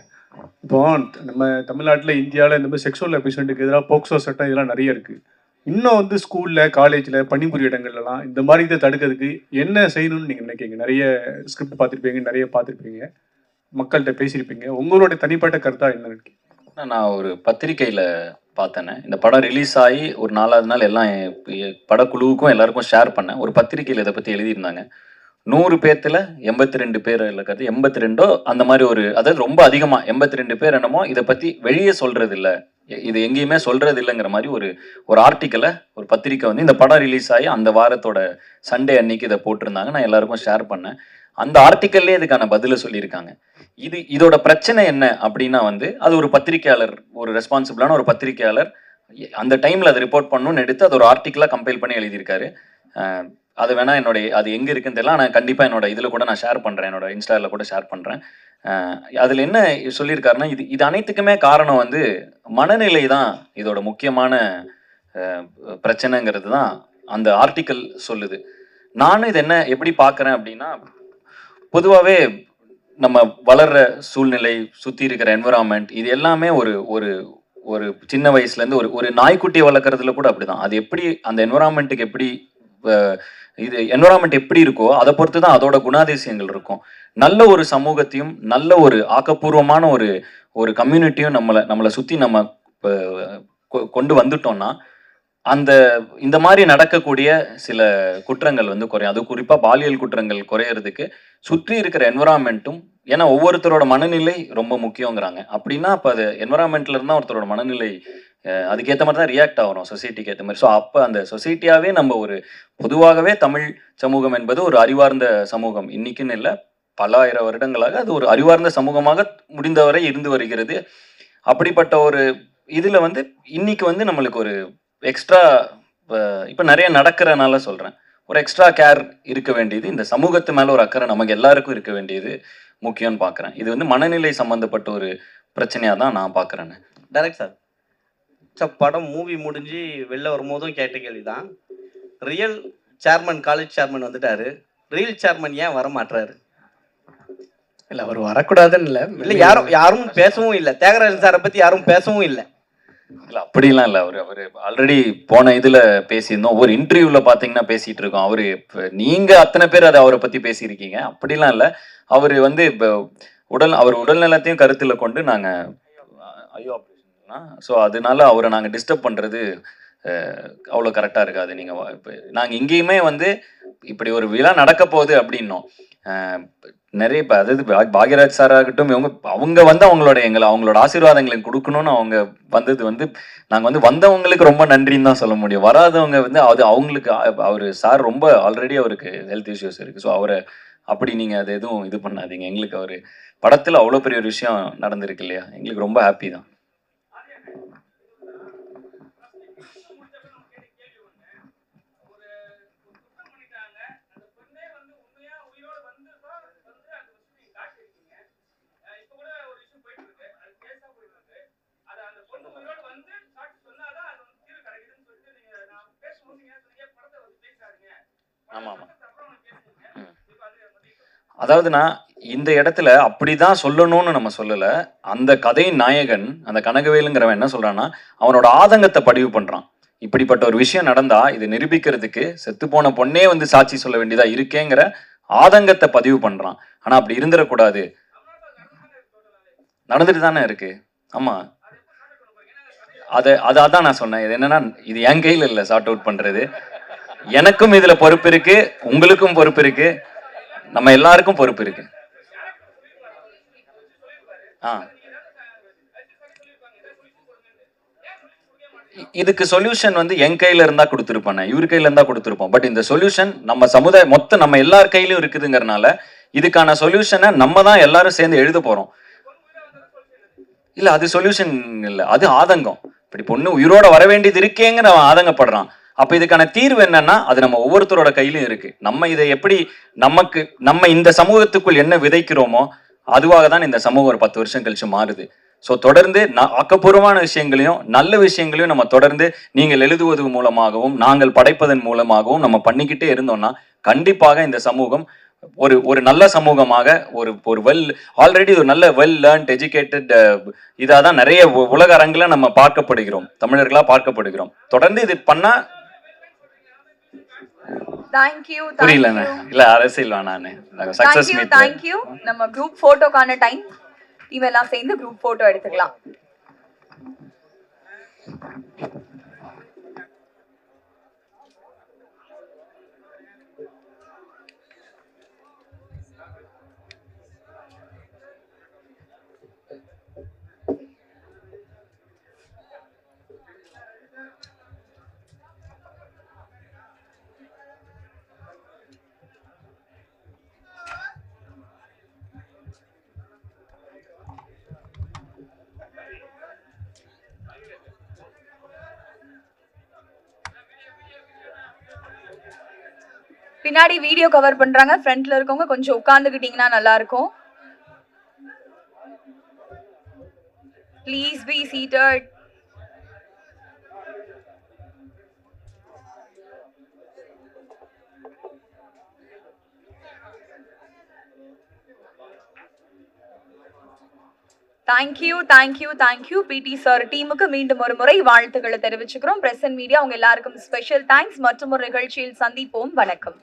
[SPEAKER 11] இப்போ நம்ம தமிழ்நாட்டில் இந்தியாவில் இந்த மாதிரி செக்ஷுவல் அபியூஸ்மெண்ட்டுக்கு எதிராக போக்சோ சட்டம் இதெல்லாம் நிறைய இருக்குது. இன்னும் வந்து ஸ்கூலில், காலேஜில், பணிபுரிய இடங்கள்லாம் இந்த மாதிரி இதை தடுக்கிறதுக்கு என்ன செய்யணும்னு நீங்கள் நினைக்கிறீங்க? நிறைய ஸ்கிரிப்ட் பார்த்துருப்பீங்க, நிறைய பார்த்துருப்பீங்க, மக்கள்கிட்ட பேசியிருப்பீங்க. உங்களுடைய தனிப்பட்ட கருத்தா என்ன நினைக்கிறீங்க?
[SPEAKER 9] நான் ஒரு பத்திரிக்கையில் பார்த்தேனே, இந்த படம் ரிலீஸ் ஆகி ஒரு 4வது நாள் எல்லாம் படக்குழுவுக்கும் எல்லாருக்கும் ஷேர் பண்ணேன். ஒரு பத்திரிக்கையில் இதை பற்றி எழுதியிருந்தாங்க. 100 பேர்த்துல 82 பேர் இருக்கிறது, 82 அந்த மாதிரி ஒரு, அதாவது ரொம்ப அதிகமாக 82 பேர் என்னமோ இதை பற்றி வெளியே சொல்கிறது இல்லை, இது எங்கேயுமே சொல்கிறது இல்லைங்கிற மாதிரி ஒரு ஆர்டிக்கலை ஒரு பத்திரிக்கை வந்து இந்த படம் ரிலீஸ் ஆகி அந்த வாரத்தோட சண்டே அன்னைக்கு இதை போட்டிருந்தாங்க. நான் எல்லாருக்கும் ஷேர் பண்ணேன். அந்த ஆர்டிக்கல்லே இதுக்கான பதிலை சொல்லியிருக்காங்க. இதோட பிரச்சனை என்ன அப்படின்னா வந்து, அது ஒரு பத்திரிக்கையாளர், ஒரு ரெஸ்பான்சிபிளான ஒரு பத்திரிக்கையாளர் அந்த டைமில் அதை ரிப்போர்ட் பண்ணணும்னு எடுத்து அது ஒரு ஆர்டிக்கலாக கம்பைல் பண்ணி எழுதியிருக்காரு. அது வேணால் அது எங்கே இருக்குன்னு தெரியல, நான் கண்டிப்பாக என்னோட இதில் கூட நான் ஷேர் பண்ணுறேன், என்னோட இன்ஸ்டாவில் கூட ஷேர் பண்ணுறேன். அதில் என்ன சொல்லியிருக்காருன்னா, இது அனைத்துக்குமே காரணம் வந்து மனநிலை தான் இதோட முக்கியமான பிரச்சனைங்கிறது தான் அந்த ஆர்டிக்கல் சொல்லுது. நானும் இது எப்படி பார்க்குறேன் அப்படின்னா, பொதுவாகவே நம்ம வளர்கிற சூழ்நிலை, சுற்றி இருக்கிற என்விரான்மெண்ட், இது எல்லாமே ஒரு சின்ன வயசுலேருந்து ஒரு நாய்க்குட்டியை வளர்க்குறதுல கூட அப்படிதான். அது எப்படி அந்த என்விரான்மெண்ட்டுக்கு எப்படி இது என்விரான்மெண்ட் எப்படி இருக்கோ அதை பொறுத்து தான் அதோட குணாதிசயங்கள் இருக்கும். நல்ல ஒரு சமூகத்தையும் நல்ல ஒரு ஆக்கப்பூர்வமான ஒரு கம்யூனிட்டியும் நம்மளை சுற்றி நம்ம கொண்டு வந்துட்டோம்னா இந்த மாதிரி நடக்கக்கூடிய சில குற்றங்கள் வந்து குறையும். அது குறிப்பாக பாலியல் குற்றங்கள் குறையிறதுக்கு சுற்றி இருக்கிற என்விரான்மெண்ட்டும், ஏன்னா ஒவ்வொருத்தரோட மனநிலை ரொம்ப முக்கியங்கிறாங்க. அப்படின்னா அப்போ அது என்விரான்மெண்ட்ல இருந்தால் ஒருத்தரோட மனநிலை அதுக்கேற்ற மாதிரி தான் ரியாக்ட் ஆகிறோம், சொசைட்டிக்கு ஏற்ற மாதிரி. ஸோ அப்போ அந்த சொசைட்டியாகவே நம்ம பொதுவாகவே தமிழ் சமூகம் என்பது ஒரு அறிவார்ந்த சமூகம். இன்னைக்குன்னு இல்லை, பல ஆயிரம் வருடங்களாக அது ஒரு அறிவார்ந்த சமூகமாக முடிந்தவரை இருந்து வருகிறது. அப்படிப்பட்ட ஒரு இதில் வந்து இன்னைக்கு வந்து நம்மளுக்கு ஒரு எக்ஸ்ட்ரா, இப்போ நிறைய நடக்கிறனால சொல்கிறேன், ஒரு எக்ஸ்ட்ரா கேர் இருக்க வேண்டியது, இந்த சமூகத்து மேலே ஒரு அக்கறை நமக்கு எல்லாருக்கும் இருக்க வேண்டியது முக்கியம்னு பார்க்குறேன். இது வந்து மனநிலை சம்மந்தப்பட்ட ஒரு பிரச்சனையாக தான் நான் பார்க்குறேன்.
[SPEAKER 12] டைரக்ட் சார், படம் மூவி முடிஞ்சு வெளில வரும்போதும் கேட்ட கேள்வி தான், ரியல் சேர்மன், காலேஜ் சேர்மன் வந்துட்டாரு, ரியல் சேர்மன் ஏன் வர மாட்டாரு?
[SPEAKER 4] இல்லை, அவர் வரக்கூடாதுன்னு இல்லை,
[SPEAKER 12] யாரும் பேசவும் இல்லை, தியாகராஜன் சாரை பற்றி யாரும் பேசவும் இல்லை.
[SPEAKER 9] இல்லை, அப்படிலாம் இல்லை. அவர் ஆல்ரெடி போன இதில் பேசியிருந்தோம், ஒரு இன்டர்வியூவில் பார்த்தீங்கன்னா பேசிகிட்டு இருக்கோம். நீங்கள் அத்தனை பேர் அதை அவரை பற்றி பேசியிருக்கீங்க. அப்படிலாம் இல்லை. அவர் வந்து இப்போ அவர் உடல்நலத்தையும் கருத்தில் கொண்டு நாங்கள் ஆப்ரேஷன்னா, ஸோ அதனால அவரை நாங்கள் டிஸ்டர்ப் பண்ணுறது அவ்வளோ கரெக்டாக இருக்காது. நீங்கள் இப்போ நாங்கள் இங்கேயுமே வந்து இப்படி ஒரு விழா நடக்க போகுது அப்படின்னோம். நிறைய இப்போ அதாவது பாக்யராஜ் சார் ஆகட்டும், அவங்க வந்து அவங்களோட ஆசீர்வாதங்களை கொடுக்கணும்னு அவங்க வந்தது வந்து, நாங்கள் வந்து வந்தவங்களுக்கு ரொம்ப நன்றின்னு தான் சொல்ல முடியும். வராதவங்க வந்து அவங்களுக்கு அவர் சார் ரொம்ப ஆல்ரெடி அவருக்கு ஹெல்த் இஷ்யூஸ் இருக்குது. ஸோ அவரை அப்படி நீங்கள் அது எதுவும் இது பண்ணாதீங்க. எங்களுக்கு அவர் படத்தில் அவ்வளோ பெரிய ஒரு விஷயம் நடந்திருக்கு இல்லையா, எங்களுக்கு ரொம்ப ஹாப்பி தான். ஆமாம், அதாவதுண்ணா, இந்த இடத்துல அப்படிதான் சொல்லணும்னு நம்ம சொல்லலை. அந்த கதையின் நாயகன், அந்த கனகவேலுங்கிறவன் என்ன சொல்றான்னா, அவனோட ஆதங்கத்தை பதிவு பண்றான். இப்படிப்பட்ட ஒரு விஷயம் நடந்தா இது நிரூபிக்கிறதுக்கு செத்துப்போன பொண்ணே வந்து சாட்சி சொல்ல வேண்டியதா இருக்கேங்கிற ஆதங்கத்தை பதிவு பண்றான். ஆனா அப்படி இருந்துடக்கூடாது, நடந்துட்டு தானே இருக்கு. ஆமா, அதான் நான் சொன்னேன். இது என்னன்னா, இது என் கையில் இல்லை சார்ட் அவுட் பண்றது. எனக்கும் இதுல பொறுப்பு இருக்கு, உங்களுக்கும் பொறுப்பு இருக்கு. நம்ம எல்லாருக்கும் பொறுப்பு இருக்கு. இதுக்கு சொல்யூஷன் வந்து என் கையில இருந்தா கொடுத்துருப்பேன், இவர் கையில இருந்தா கொடுத்துருப்போம். பட் இந்த சொல்யூஷன் நம்ம சமுதாயம் மொத்தம் நம்ம எல்லார் கையிலும் இருக்குதுங்கிறனால இதுக்கான சொல்யூஷனை நம்ம தான் எல்லாரும் சேர்ந்து எழுத போறோம். இல்ல அது சொல்யூஷன் இல்ல, அது ஆதங்கம். இப்படி பொண்ணு உயிரோட வர வேண்டியது இருக்கேங்கிற அவன் ஆதங்கப்படுறான். அப்ப இதுக்கான தீர்வு என்னன்னா அது நம்ம ஒவ்வொருத்தரோட கையிலும் இருக்கு. நம்ம இதை எப்படி நம்ம இந்த சமூகத்துக்குள் என்ன விதைக்கிறோமோ அதுவாக தான் இந்த சமூகம் ஒரு 10 வருஷம் கழிச்சு மாறுது. ஸோ தொடர்ந்து ஆக்கப்பூர்வமான விஷயங்களையும் நல்ல விஷயங்களையும் நம்ம தொடர்ந்து நீங்கள் எழுதுவது மூலமாகவும் நாங்கள் படைப்பதன் மூலமாகவும் நம்ம பண்ணிக்கிட்டே இருந்தோம்னா கண்டிப்பாக இந்த சமூகம் ஒரு நல்ல சமூகமாக ஒரு ஆல்ரெடி ஒரு நல்ல லேர்ன்ட் எஜுகேட்டட் இதாக தான் நிறைய உலக அரங்கில் நம்ம பார்க்கப்படுகிறோம், தமிழர்களாக பார்க்கப்படுகிறோம். தொடர்ந்து இது பண்ணா புரியல இல்ல அரசியல் வேணான்னு சக்சஸ் மீட்.
[SPEAKER 1] தேங்க்யூ. நம்ம குரூப் போட்டோக்கான டைம், இவெல்லாம் சேர்ந்து குரூப் போட்டோ எடுத்துக்கலாம். பின்னாடி வீடியோ கவர் பண்றாங்க, ஃப்ரண்ட்ல இருக்கவங்க கொஞ்சம் உட்கார்ந்துக்கிட்டீங்கன்னா நல்லா இருக்கும். Please be seated. Thank you PT sir டீமுக்கு மீண்டும் ஒரு முறை வாழ்த்துக்களை தெரிவிச்சுக்கிறோம். பிரஸ் அண்ட் மீடியா உங்க எல்லாருக்கும் ஸ்பெஷல் தேங்க்ஸ். மற்றும் ஒரு நிகழ்ச்சியில் சந்திப்போம். வணக்கம்.